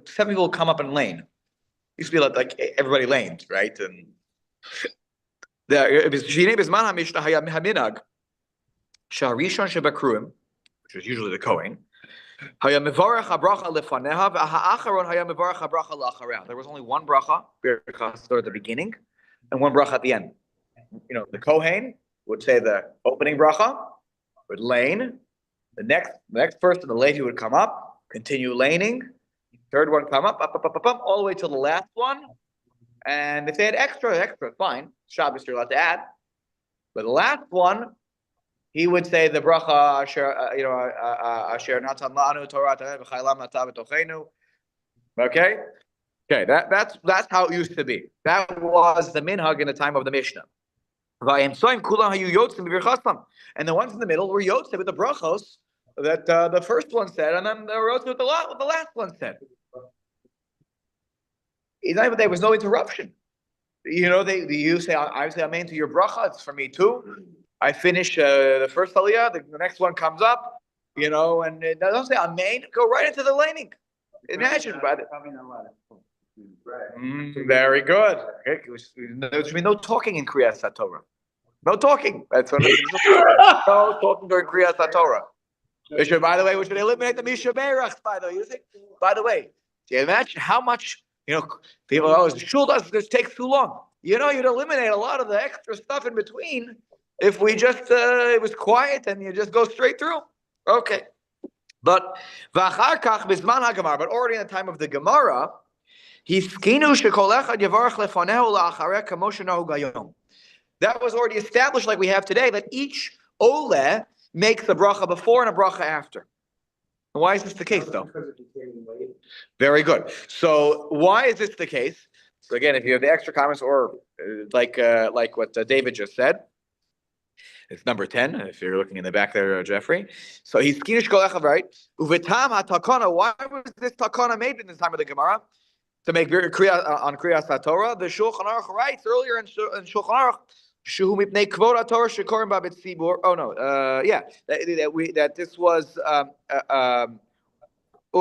A: Seven people would come up and lane. Used to be like everybody laned, right? And which is usually the Kohen. There was only one bracha at the beginning and one bracha at the end. You know, the Kohen would say the opening bracha, would lane. The next person, the Levi, would come up, continue laning. Third one come up, all the way to the last one. And if they had extra, fine. Shabbos, you're allowed to add. But the last one, he would say the bracha, asher natan lanu Torah v'chaylam nata b'tochenu. Okay, that's how it used to be. That was the minhag in the time of the Mishnah. And the ones in the middle were yotze with the brachos that the first one said, and then the yotze with the last one said. There was no interruption. You know, you say, I say amen to your bracha. It's for me too. I finish the first aliyah. The next one comes up. You know, and don't say amen. Go right into the laning. Imagine, brother. Very good. There should be no talking in Kriyas HaTorah. No talking. That's what no talking during Kriyas HaTorah. By the way, we should eliminate the Misha Beirach. By the way, do you imagine how much? You know, people always shul this takes too long. You know, you'd eliminate a lot of the extra stuff in between if we just it was quiet and you just go straight through. Okay, but already in the time of the Gemara, that was already established, like we have today, that each ole makes a bracha before and a bracha after. Why is this the case, though? Very good. So why is this the case? So again, if you have the extra comments, or like what David just said, it's number 10. If you're looking in the back there, Jeffrey. So he's skinish kolecha, right? Uvetam hatakana. Why was this takana made in the time of the Gemara to make on Kriyas HaTorah? The Shulchan Aruch writes earlier in Shulchan Aruch. Oh no, that this was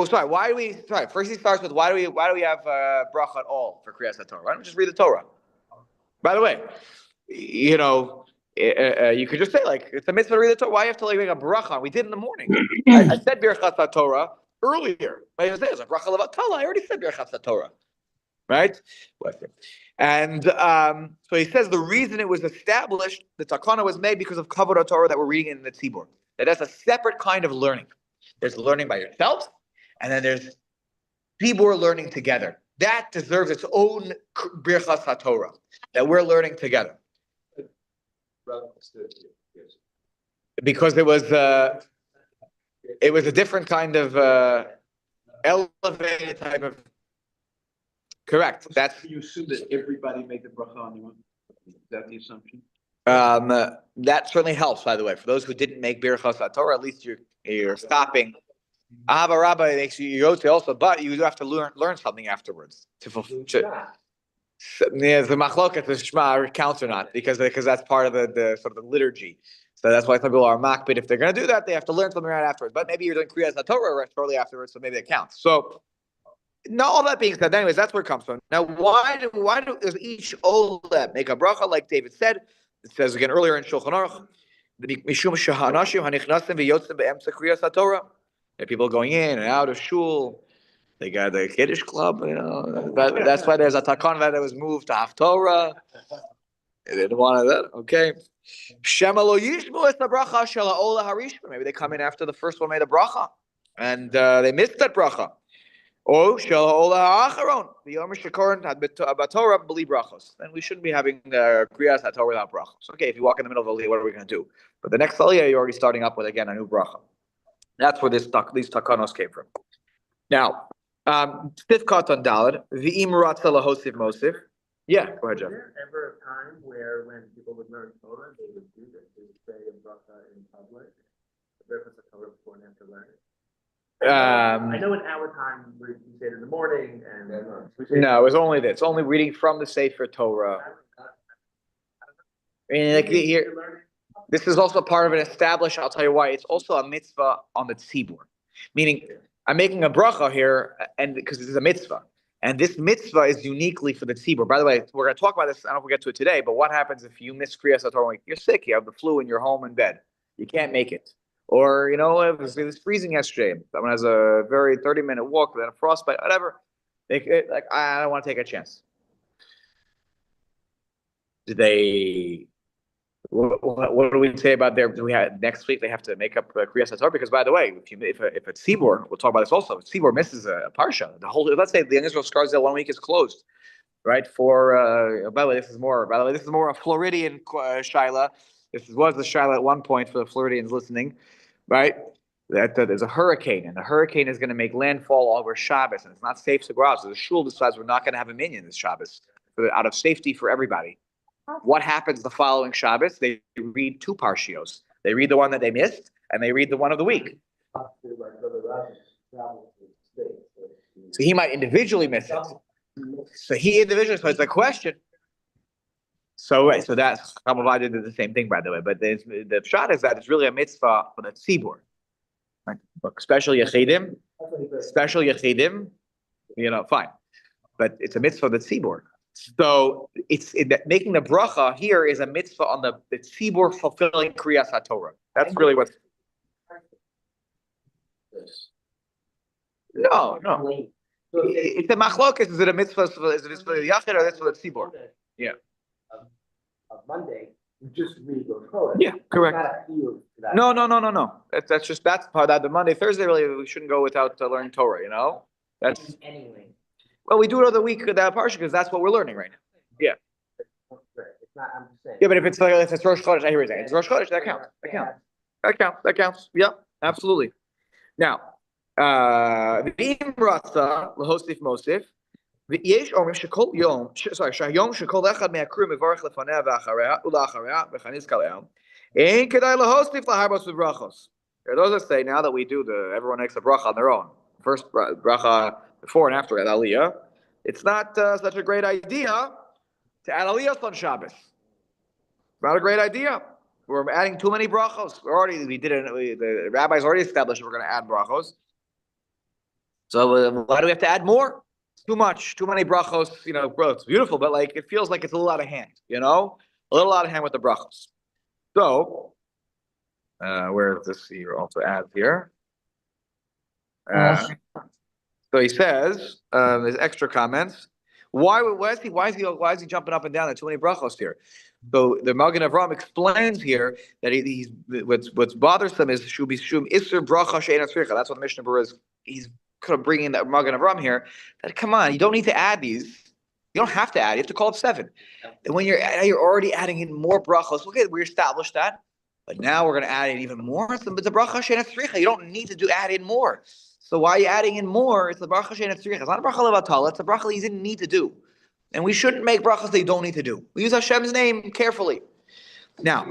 A: sorry. Why do we? Sorry. First, he starts with why do we have bracha at all for Kriyas HaTorah? Why don't we just read the Torah? By the way, you know, you could just say like it's a mitzvah to read the Torah. Why do you have to like make a bracha? We did in the morning. I said Birchas HaTorah earlier. I was a bracha levatala. I already said Birchas HaTorah. Right? And so he says the reason it was established, the takana was made because of Kavod Torah that we're reading in the Tzibur. That's a separate kind of learning. There's learning by yourself, and then there's Tzibur learning together. That deserves its own Birchas HaTorah that we're learning together. Because it was a different kind of elevated type of. Correct. That's
C: You assume that everybody made the bracha on the one. Is that the assumption?
A: That certainly helps. By the way, for those who didn't make Birchas HaTorah, at least you're stopping. Ahava Rabbah makes you yotze also, but you have to learn something afterwards to fulfill. The machloket, the shema counts or not because that's part of the sort of the liturgy. So that's why some people are makbid. If they're going to do that, they have to learn something right afterwards. But maybe you're doing Kriyas HaTorah shortly afterwards, so maybe it counts. So. Now, all that being said, anyways, that's where it comes from. Now, why does each Oleh make a bracha like David said? It says again earlier in Shulchan Aruch, Mishum Shahanashim Hanichnasim V'Yotzim Be'emtza Kriyas HaTorah. There are people going in and out of shul. They got the Kiddush club, you know. That's why there's a takon that was moved to Haftorah. They didn't want that. Okay. Shema lo yishmu es bracha shel ha'ola harishma. Maybe they come in after the first one made a bracha, and they missed that bracha. Oh, shel ha'ola ha'acharon. The yom shekorin had batorah b'li brachos. Then we shouldn't be having kriyas haTorah without brachos. Okay, if you walk in the middle of Aliyah, what are we going to do? But the next Aliyah, you're already starting up with again a new bracha. That's where these takanos came from. Now, Sifkat on Dalad, v'im ratza lahosif mosif. Yeah, go ahead, Jeff.
E: Was there ever a time where when people would learn Torah, they would do this, they would say a bracha in public? The difference of Torah before and after learning? I know in our time, we say it in the morning and.
A: No, it was only this. It's only reading from the Sefer Torah. I mean, like here, this is also part of an established. I'll tell you why. It's also a mitzvah on the tzibur, meaning I'm making a bracha here, and because this is a mitzvah, and this mitzvah is uniquely for the tzibur. By the way, we're going to talk about this. I don't know if we'll get to it today, but what happens if you miss Kriyas HaTorah? Like, you're sick, you have the flu, and you're home in bed, you can't make it, or it was freezing yesterday. Someone has a very 30-minute walk, then a frostbite, whatever. I don't want to take a chance. Did they? What do we say about their? Do we have next week? They have to make up Kriyas HaTorah, because by the way, if a tzibur, we'll talk about this also. If tzibur misses a parsha, the whole. Let's say the Israel Scarsdale 1 week is closed, right? For by the way, this is more a Floridian shaila. This was the shaila at one point for the Floridians listening, right? That there's a hurricane, and the hurricane is going to make landfall over Shabbos, and it's not safe to go out. So the shul decides we're not going to have a minyan this Shabbos, out of safety for everybody. What happens the following Shabbos? They read 2 parshios. They read the one that they missed, and they read the one of the week. So he might individually miss it. So it's a question. So that's Chamav did the same thing, by the way. But the shot is that it's really a mitzvah for the tzibur. Right? Special yechidim, fine. But it's a mitzvah for the tzibur. So making the bracha here is a mitzvah on the tzibur fulfilling Kriyas HaTorah. That's really what. No. It's a machlokes. Is it a mitzvah? Is it a mitzvah yachid or is it for the tzibur? Yeah.
E: Of Monday, you just read the Torah.
A: Yeah, correct. No. That's part of the Monday, Thursday. Really, we shouldn't go without learning Torah. That's
E: anyway.
A: Well, we do it on the week of that parsha because that's what we're learning right now. Yeah.
E: It's not. I'm just saying.
A: Yeah, but if it's Rosh Chodesh, I hear you saying it's Rosh Chodesh. That counts. Yeah, absolutely. Now, v'im ratza lahosif mosif. V'yesh omrim shekol yom. Shayom shekol echad me'akru mevarach lefaneh v'achareh ulachareh v'chaniz kalel. Ein kedai lahosif laharbos v'brachos. There are those that say now that we do everyone makes a bracha on their own. First bracha before and after Aliyah. It's not such a great idea to add Aliyah on Shabbos. Not a great idea. We're adding too many brachos. The rabbis already established we're going to add brachos. So why do we have to add more? It's too much. Too many brachos. Bro, it's beautiful, but it feels like it's a little out of hand. A little out of hand with the brachos. So where is this here? Also adds here. So he says, there's extra comments. Why is he jumping up and down? There's too many brachos here. So the Magen Avraham explains here that he's what's bothersome is shubi shum iser bracha she'ena tzricha. That's what the Mishnah Berurah is. He's kind of bringing that Magen Avraham here. That come on, you don't need to add these. You don't have to add. You have to call up 7. And when you're already adding in more brachos. Okay, we established that, but now we're going to add in even more. It's the bracha she'ena tzricha. You don't need to add in more. So why are you adding in more? It's the bracha she'ena tzricha. It's not a bracha levatala. It's a bracha you didn't need to do. And we shouldn't make brachas that you don't need to do. We use Hashem's name carefully. Now,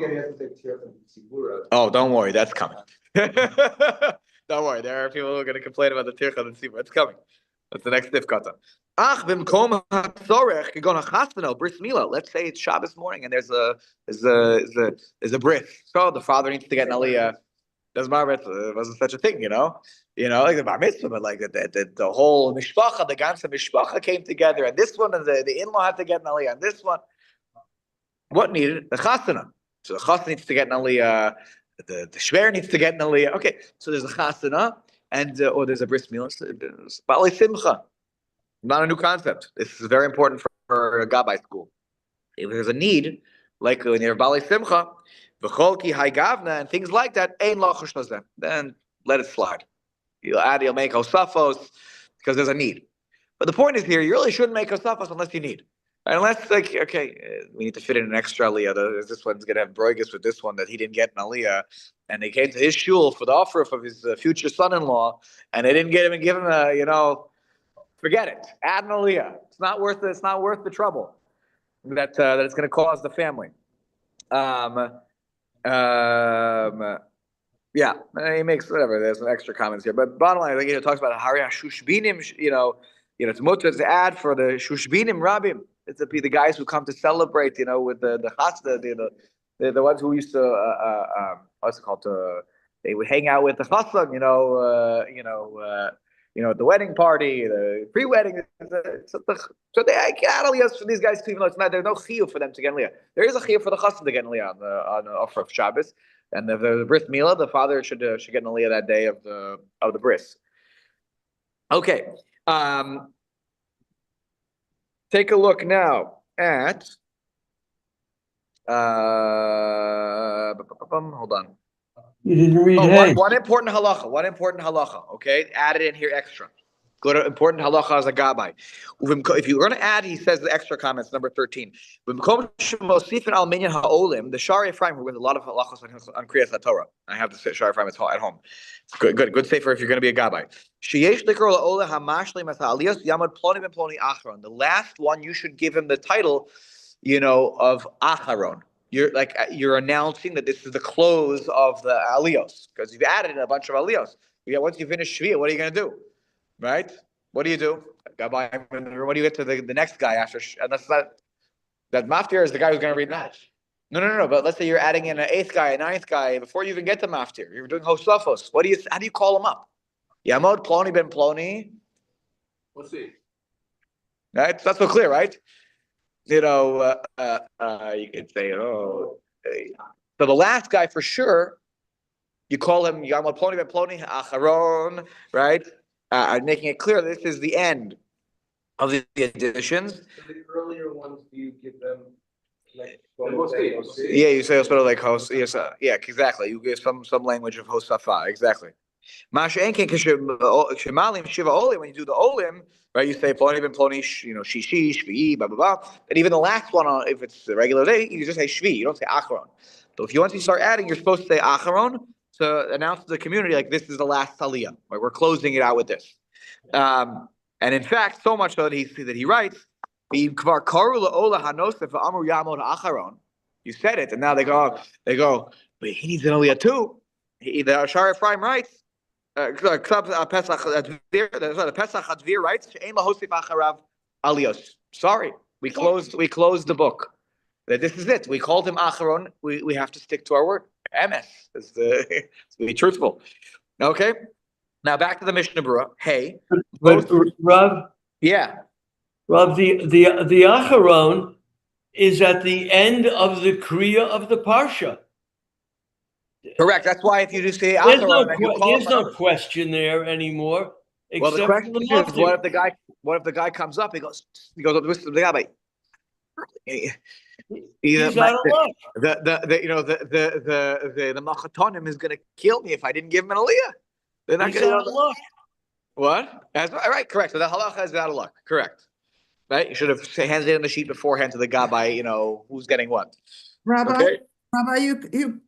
A: don't worry, that's coming. Don't worry, there are people who are going to complain about the tircha and the tzibur. It's coming. That's the next tifkata. Bris Mila. Let's say it's Shabbos morning and there's a bris. So the father needs to get an aliyah. There's bar mitzvah. Wasn't such a thing, like the bar mitzvah, but the whole mishpacha, the ganze mishpacha came together, and this one and the in-law had to get an aliyah, and this one. What needed? The chasana. So the chasana needs to get an aliyah. The shver needs to get an aliyah. Okay, so there's a chasana or there's a bris milah. Ba'alei simcha. Not a new concept. This is very important for a gabbai school. If there's a need like when you're Bali Simcha, v'cholki haygavna, and things like that, ein lachush lazem. Then let it slide. You'll make osafos because there's a need. But the point is here, you really shouldn't make osafos unless you need. Unless, like, okay, we need to fit in an extra aliyah. This one's going to have broigus with this one that he didn't get an aliyah. And they came to his shul for the offer of his future son-in-law, and they didn't give him a, forget it. Add an aliyah. It's not worth it. It's not worth the trouble that it's going to cause the family. Yeah, he makes whatever. There's some extra comments here, but bottom line, it talks about Hari Shushbinim. It's mutter to add for the Shushbinim Rabim. It's the guys who come to celebrate. With the chasda, the ones who used to what's it called? They would hang out with the chassan. At the wedding party, the pre-wedding. So they get aliyahs for these guys too, even though it's not. There's no chiyuv for them to get aliyah. There is a chiyuv for the chassan to get aliyah on the offer of Shabbos. And the bris milah, the father should get an aliyah that day of the bris. Okay, take a look now at. Hold on.
B: You didn't read Hay.
A: One important halacha. Okay, add it in here extra. Go to important halacha as a gabbai. If you're going to add, he says the extra comments, number 13. The Shari Ephraim, with a lot of halachas on Kriyas HaTorah. I have the Shari Ephraim at home. Good safer if you're going to be a gabbai. The last one, you should give him the title, of Acharon. You're announcing that this is the close of the aliyos, because you've added a bunch of aliyos. Once you finish Shvi'ah, what are you going to do? Right? What do you do? What do you get to the next guy after? And that maftir is the guy who's going to read now. No. But let's say you're adding in an 8th guy, a 9th guy before you even get to maftir. You're doing hosafos. How do you call him up? Yamod Ploni ben Ploni.
C: We'll see.
A: Right? That's so clear, right? You could say, so the last guy for sure, you call him Yamod Ploni ben Ploni Acharon, right? Making it clear this is the end of the additions.
E: So the earlier ones, do you give them like?
A: Yeah, you say sort of like host. Yes, yeah, exactly. You give some language of hosafa, exactly. When you do the olim, right? You say ploni ben ploni, shishi, shvi, blah blah blah. And even the last one, if it's the regular day, you just say shvi. You don't say acharon. So once you start adding, you're supposed to say acharon to announce to the community like this is the last aliyah. Right? We're closing it out with this. And in fact, so much so that he writes, you said it, and now they go, but he needs an aliyah too. The Shari Ephraim writes, the Pesach Hadvir writes, sorry, we closed the book. That this is it. We called him Acharon. We have to stick to our word. MS is to be truthful. Okay. Now back to the Mishnah Berurah. Hey,
B: But Rav,
A: yeah.
B: Rav, the Acharon is at the end of the Kriya of the Parsha.
A: Correct. That's why if you just say
B: There's
A: Acharon,
B: there's no question there anymore.
A: Well, the question is,
B: maftir.
A: what if the guy comes up? He goes up to the guy.
B: He's out of luck.
A: The Machatonim is going to kill me if I didn't give him an aliyah. They're not
B: He's
A: going
B: out of luck.
A: What? Right, correct. So the halacha is out of luck. Correct. Right? You should have handed it in the sheet beforehand to the gabbai, who's getting what.
D: Rabbi,
A: Okay?
D: Rabbi,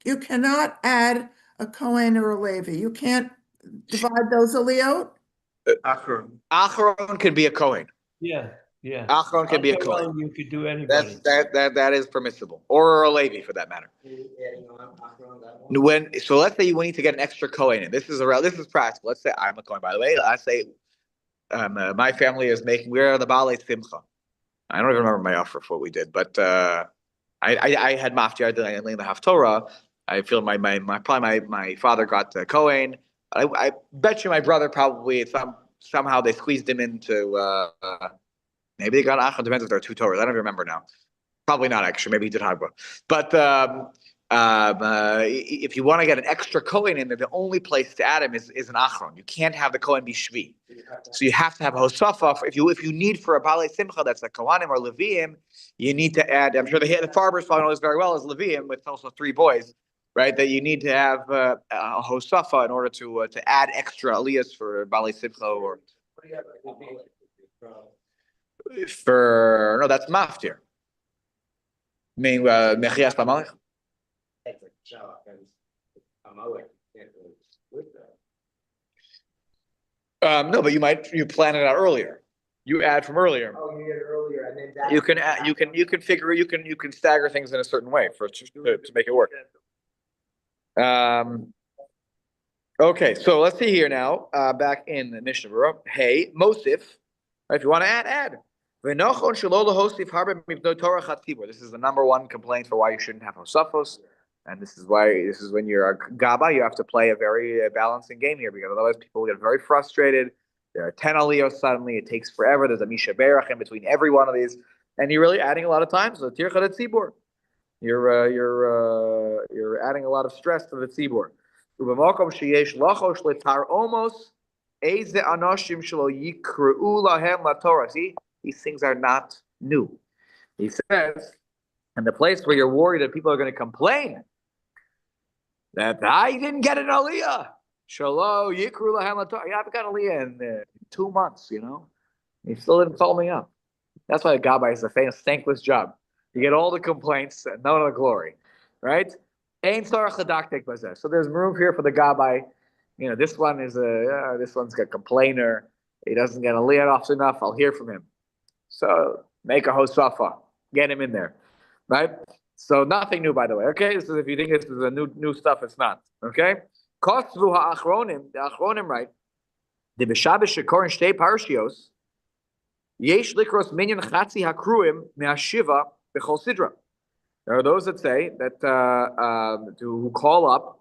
D: you cannot add a Kohen or a Levi. You can't divide those aliyot.
A: Acharon can be a Kohen.
B: Yeah.
A: Acharon can be a Kohen.
B: You could do anybody.
A: That is permissible, or a Levi for that matter. So let's say you need to get an extra Kohen in. This is practical. Let's say I'm a Kohen. By the way, I say my family is we're the Baalei Simcha. I don't even remember my offer for what we did, but I had maftir. I did the Haftorah. I feel my father got Kohen. I bet you my brother probably somehow they squeezed him into. Maybe they got Achad. Depends if there are 2 Torahs. I don't remember now. Probably not actually. Maybe he did Hagba. But If you want to get an extra Kohen in there, the only place to add him is an Achron. You can't have the Kohen be Shvi. So you have to have a Hosafa. If you need for a Balei Simcha, that's a Kohanim or Leviim, you need to add, I'm sure the farmers probably know this very well, as Leviim, with also 3 boys, right? That you need to have a Hosafa in order to add extra Aliyahs for Balei Simcha or no, that's Maftir. I mean, Mechias Pamalech. No, but you plan it out earlier. You add from earlier.
E: Oh, you did it earlier, and then that.
A: You can add, you can stagger things in a certain way to make it work. Okay, so let's see here now. Back in the Mishnah Berurah. Hey, Mosif. If you want to add. This is the number one complaint for why you shouldn't have Hosafos. And this is when you're a Gaba, you have to play a very balancing game here, because otherwise people get very frustrated. There are 10 aliyos suddenly, it takes forever. There's a Misha Berach in between every one of these. And you're really adding a lot of time. So Tirchad at Tzibur. You're adding a lot of stress to the Tzibur. See, these things are not new. He says, and the place where you're worried that people are going to complain that I didn't get an aliyah. Shalo yikru lahem latorah. Yeah, I've got an aliyah in 2 months, you know. He still didn't call me up. That's why a gabbai is a famous, thankless job. You get all the complaints and none of the glory, right? Ein tzarach ledaktek bazeh. So there's room here for the gabbai. You know, this one's got complainer. He doesn't get a aliyah often enough. I'll hear from him. So make a hosafa. Get him in there. Right? So nothing new, by the way. Okay, this is, if you think this is a new stuff, it's not. Okay. Kosvu ha'achronim, the achronim write, the b'shabbos shekorin shtei parshios, yesh likros minyan chatzi hakruim me'ashiva b'chol sidra. There are those that say that to call up,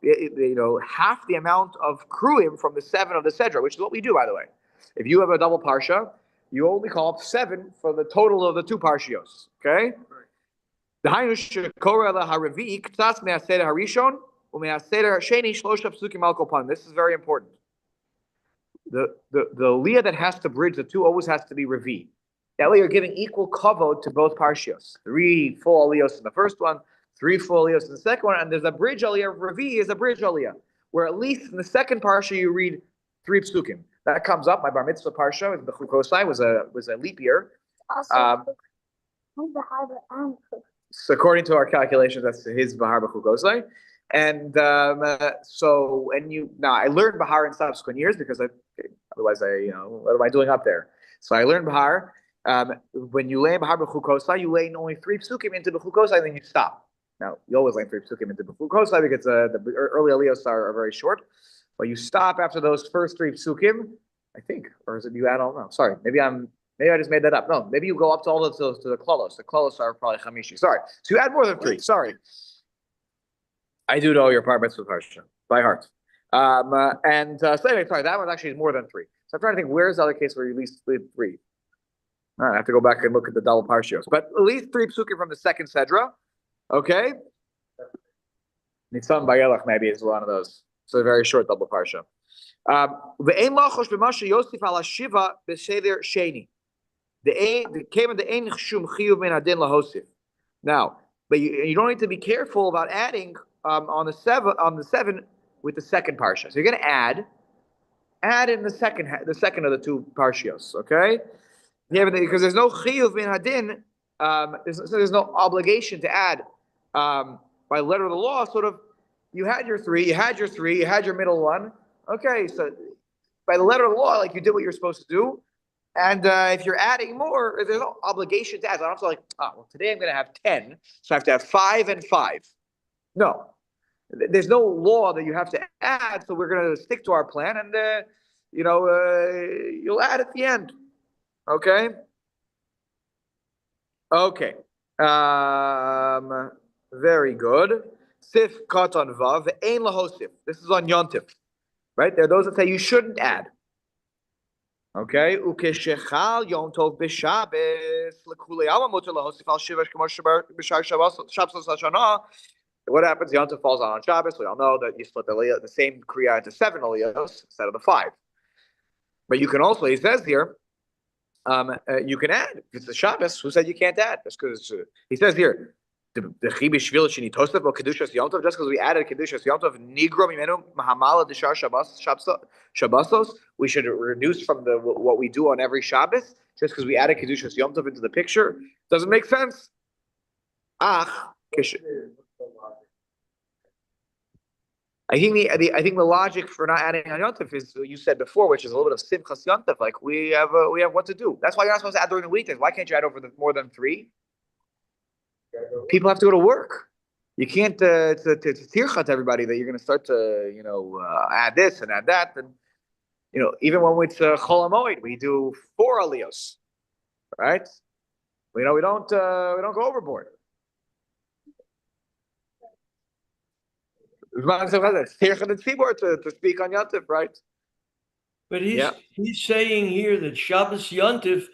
A: half the amount of kruim from the 7 of the sedra, which is what we do, by the way. If you have a double parsha, you only call up 7 for the total of the 2 parshios. Okay. This is very important. The aliyah that has to bridge the 2 always has to be revi. That way you're giving equal kavod to both parshios. 3 full aliyos in the first one, 3 full aliyos in the second one, and there's a bridge aliyah. Revi is a bridge aliyah, where at least in the second parsha you read 3 psukim. That comes up. My bar mitzvah parsha with the Chukosai was a leap year. So according to our calculations, that's his Bahar B'chukosai. And I learned Bahar in subsequent years because otherwise what am I doing up there? So I learned Bahar. When you lay in Bahar B'chukosai, you lay only 3 psukim into B'chukosai, and then you stop. Now, you always lay 3 psukim into B'chukosai because the early aliyos are very short. But you stop after those first 3 psukim, I think, or is it you add all? No, sorry, maybe I just made that up. No, maybe you go up to all to the klolos. The klolos are probably chamishi. Sorry, so you add more than 3. Sorry, I do know your bar mitzvah parsha by heart. So anyway, sorry, that one actually is more than 3. So I'm trying to think, where's the other case where you at least leave 3? All right, I have to go back and look at the double parshios, but at least 3 psukim from the second sedra. Okay, Nitzan Bayelach maybe is one of those. So a very short double parsha. Now, but you don't need to be careful about adding on the 7 with the second parsha. So you're going to add in the second of the 2 parshios. Okay, because there's no chiyuv min hadin. There's no obligation to add by letter of the law. Sort of, you had your 3, you had your middle one. Okay, so by the letter of the law, like you did what you're supposed to do. And if you're adding more, there's no obligation to add. I don't have to today I'm going to have 10, so I have to have 5 and 5. No, there's no law that you have to add. So we're going to stick to our plan, and you'll add at the end. Okay. Okay. Very good. Sif katan vav ein lahosif. This is on yontif, right? There are those that say you shouldn't add. Okay. Ukeshechal yom tov b'Shabbos l'kulei alma mutar lahosif al shivash k'mar b'shar Shabbos hashana. what happens? Yom Tov falls on Shabbos. We all know that you split the same Kriya into 7 aliyos instead of the 5. But you can also, he says here, you can add. If it's a Shabbos, who said you can't add? Just because he says here, the Chibi Shvil Shini Tosef or Kedushas Yom Tov, just because we added Kedushas Yom Tov, Nigro Mimenu Mahamala Dishar Shabbosos, we should reduce from what we do on every Shabbos, just because we added Kedushas Yom Tov into the picture. Doesn't make sense. I think the logic for not adding on Yom Tov is what you said before, which is a little bit of Simchas Yom Tov. Like we have what to do. That's why you're not supposed to add during the weekdays. Why can't you add over more than 3? People have to go to work. You can't it's tircha to everybody that you're going to start to add this and add that, and even when it's Chol HaMoed, we do 4 aliyos, right? We don't go overboard. It's tircha the tzibor to speak on Yom Tov, right?
B: But he's saying here that Shabbos Yontif,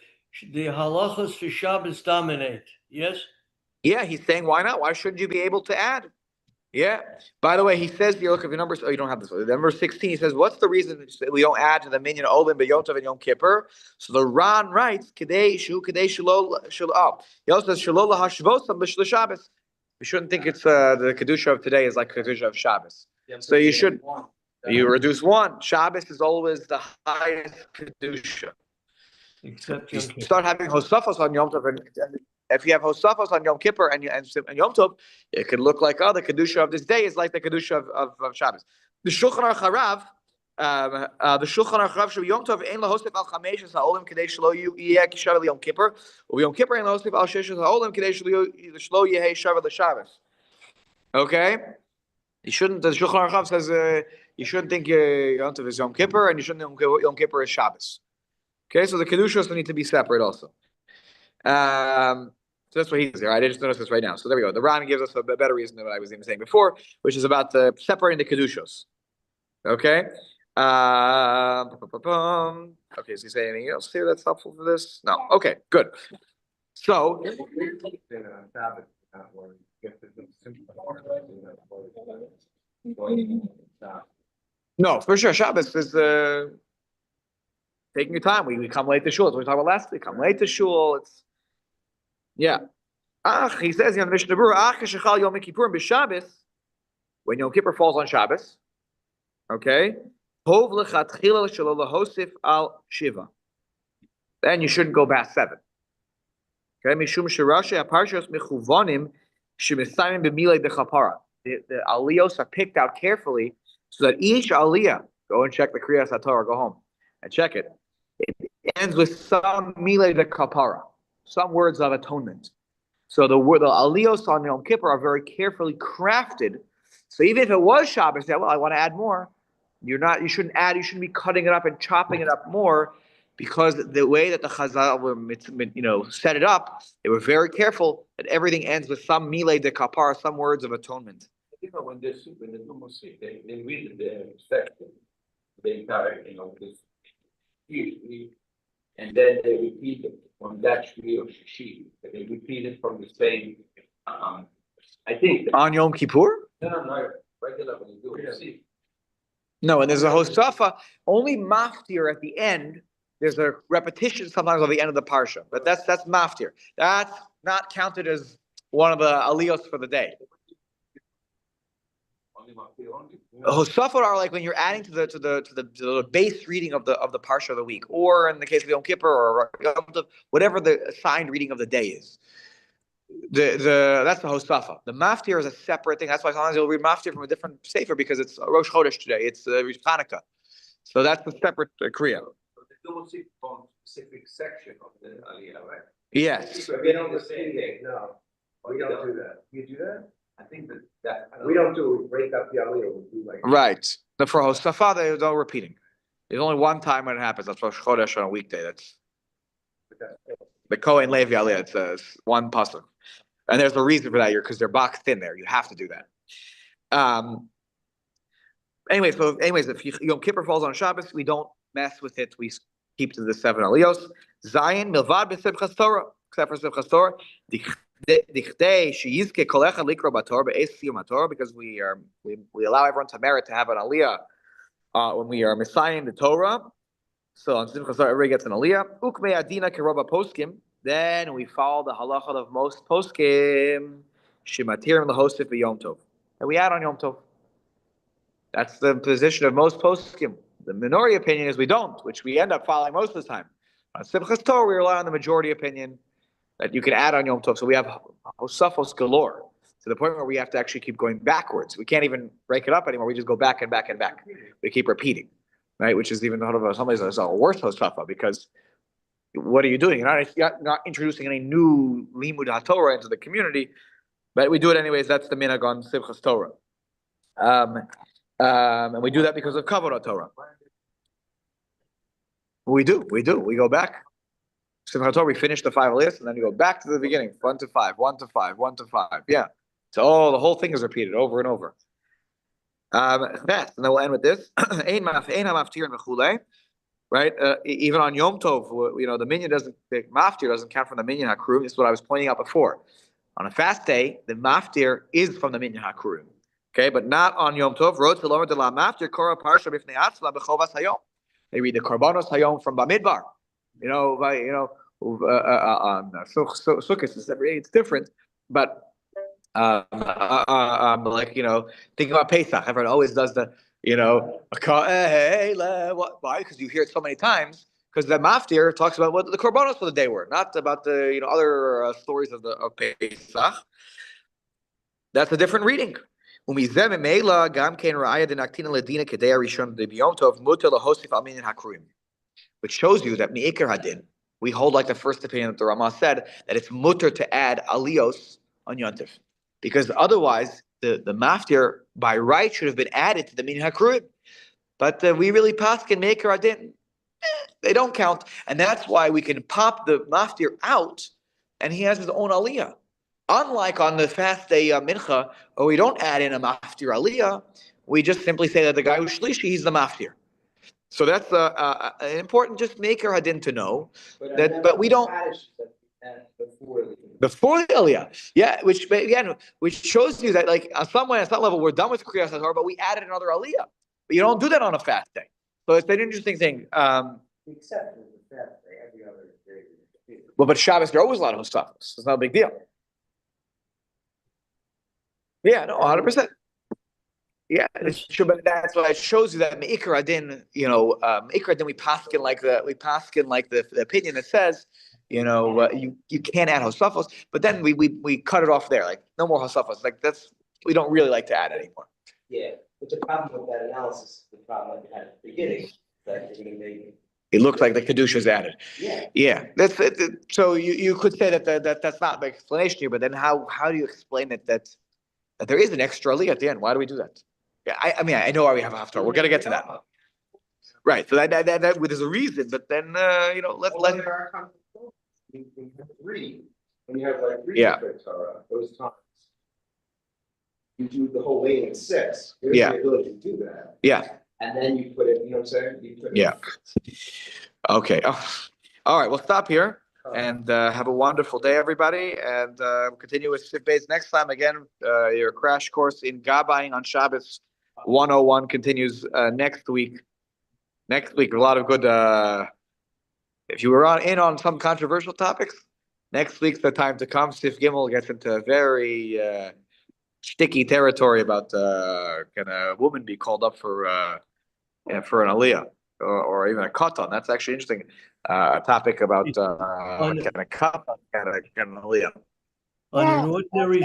B: the halachas for Shabbos dominate. Yes?
A: Yeah, he's saying why not? Why shouldn't you be able to add? Yeah. By the way, he says here, look, if your numbers, you don't have this one. Number 16, he says, what's the reason we don't add to the minyan Olim B'Yom Tov and Yom Kippur? So the Ran writes, Kadei Shelo. He also says, Shelo Lahashvosam B'Shlo Shabbos. We shouldn't think it's the Kedusha of today is like Kedusha of Shabbos. So you reduce 1. Shabbos is always the highest Kedusha.
B: Except
A: you start having Hosafos on Yom Tov, and if you have Hosafos on Yom Kippur and Yom Tov, it could look like, the Kedusha of this day is like the Kedusha of Shabbos. The Shulchan Aruch Harav Shel Yom Tov ein lahosef al 5 ha'olim kedei shelo yeh kishav Yom Kippur, u'Yom Kippur ein lahosef al 6 ha'olim kedei shelo yeh shav l'Shabbos. Okay, you shouldn't. The Shulchan Aruch says you shouldn't think Yom Tov is Yom Kippur, and you shouldn't think Yom Kippur is Shabbos. Okay, so the Kedushas need to be separate also. So that's what he says here. I just noticed this right now. So there we go. The Ran gives us a better reason than what I was even saying before, which is about separating the Kedushos. Okay? Okay, is he saying anything else here that's helpful for this? No. Okay, good. So, no, for sure. Shabbos is taking your time. We come late to shul. That's what we talked about last week. Come late to shul. It's he says in the Mishnah Berurah, Yom Kippur b'Shabbos, when Yom Kippur falls on Shabbos, okay, al shiva. Then you shouldn't go past 7. Okay, mishum shirashi aparshos mechuvanim shemisayim b'milei dechapara. The aliyos are picked out carefully so that each aliyah, go and check the Kriyas HaTorah, go home and check it. It ends with some milei dechapara, some words of atonement. So the aliyos on Yom Kippur are very carefully crafted. So even if it was Shabbos, well, I want to add more. You shouldn't add. You shouldn't be cutting it up and chopping it up more, because the way that the Chazal were, set it up, they were very careful that everything ends with some milei de kapar, some words of atonement.
G: When they do Musik, they read the section, the entire, this usually, and then they repeat it from that tree or sheet. They repeat it from the same. I think
A: on Yom Kippur.
G: No, regular when you do Musik.
A: No, and there's a Hosafa, only maftir at the end. There's a repetition sometimes at the end of the parsha, but that's maftir. That's not counted as one of the aliyos for the day. Hosafa are like when you're adding to the base reading of the parsha of the week, or in the case of Yom Kippur or whatever the assigned reading of the day is. That's the Hosafa. The maftir is a separate thing. That's why sometimes you'll read maftir from a different sefer, because it's Rosh Chodesh today. It's Hanukkah. So that's the separate kriya.
G: So they do Musik from specific section of the aliyah, right?
A: Yes.
G: We don't the same day.
E: No, we don't do that. You do that?
G: I think that
E: We don't do, we break up the aliyah, we do like.
A: Right. The for Hosafa, there's no repeating. There's only one time when it happens. That's Rosh Chodesh on a weekday. That's the Kohen Levi aliyah. It's one pasuk. And there's a reason for that, because they're boxed in there. You have to do that. Anyways, if Yom Kippur falls on Shabbos, we don't mess with it. We keep to the 7 aliyos. Zion milvad b'simchas Torah, except for simchas Torah. because we allow everyone to merit to have an aliyah when we are messiahing the Torah. So on Simchas Torah, everybody gets an aliyah. Ukmei adina keroba poskim. Then we follow the halacha of most poskim. Shematirim lahosif b'yom tov, and we add on Yom Tov. That's the position of most poskim. The minority opinion is we don't, which we end up following most of the time. On Simchas Torah, we rely on the majority opinion that you can add on Yom Tov. So we have hosafos galore to the point where we have to actually keep going backwards. We can't even break it up anymore. We just go back and back and back. We keep repeating, right? Which is even some ways a worse hosafa, because what are you doing? You're not introducing any new limud haTorah into the community, but we do it anyways. That's the minhag on Simchas Torah. And we do that because of Kavod Torah. We do. We go back. Simchat Torah, we finish the 5 lists, and then you go back to the beginning, 1 to 5, 1 to 5, 1 to 5. Yeah. So the whole thing is repeated over and over. And then we'll end with this. Right? Even on Yom Tov, the minyan the maftir doesn't count from the minyan hakruim. This is what I was pointing out before. On a fast day, the maftir is from the minyan hakruim. Okay, but not on Yom Tov. They read the Korbanos Hayom from Bamidbar. Sukkot is separate. It's different, but think about Pesach. Everyone always does the, why? Because you hear it so many times. Because the maftir talks about what the Korbanos for the day were, not about the other stories of Pesach. That's a different reading. Which shows you that Me'ikar Hadin, we hold like the first opinion that the Rama said, that it's mutter to add aliyos on Yontif. Because otherwise, the maftir by right should have been added to the Minyan HaKruim. But we really paskin Me'ikar Hadin. They don't count. And that's why we can pop the maftir out and he has his own aliyah. Unlike on the fast day mincha, where we don't add in a maftir aliyah, we just simply say that the guy who's shlishi, he's the maftir. So that's an important just maker hadin to know but we don't before the aliyah, which shows you that like on some level we're done with kriyas haTorah, but we added another aliyah. But you don't do that on a fast day. So it's an interesting thing.
E: Except for the fast day, every other day.
A: Well, but Shabbos there are always a lot of hosafos. It's not a big deal. Yeah, no, 100%. Yeah, it's true, but that's why it shows you that Me'ikar Adin, Me'ikar Adin, we paskin like the opinion that says, you can't add hosafos, but then we cut it off there, like no more hosafos. Like we don't really like to add anymore.
E: Yeah, but the problem with that analysis is the problem that you had at the beginning, that you're going to make.
A: It looks like the kedusha is added.
E: Yeah.
A: That's it. So you could say that's not the explanation here, but then how do you explain it that there is an extra aliyah at the end? Why do we do that? Yeah, I mean, I know why we have a haftarah. We're gonna get to that. Right. So that there's a reason, but then let.
E: When you have like three
A: Yeah.
E: Torah, those times, you do the whole way in 6. There's
A: Yeah.
E: the ability to do that.
A: Yeah.
E: And then you put it, you know what I'm saying? You put it.
A: Yeah. Okay. Oh. All right. We'll stop here and have a wonderful day, everybody. And we'll continue with Sif Beis next time. Again, your crash course in Gabaying on Shabbos 101 continues next week. Next week, a lot of good. If you were in on some controversial topics, next week's the time to come. Sif Gimel gets into very sticky territory about can a woman be called up for an aliyah or even a katan? That's actually interesting. A topic about can a katan, can an aliyah.
B: On an ordinary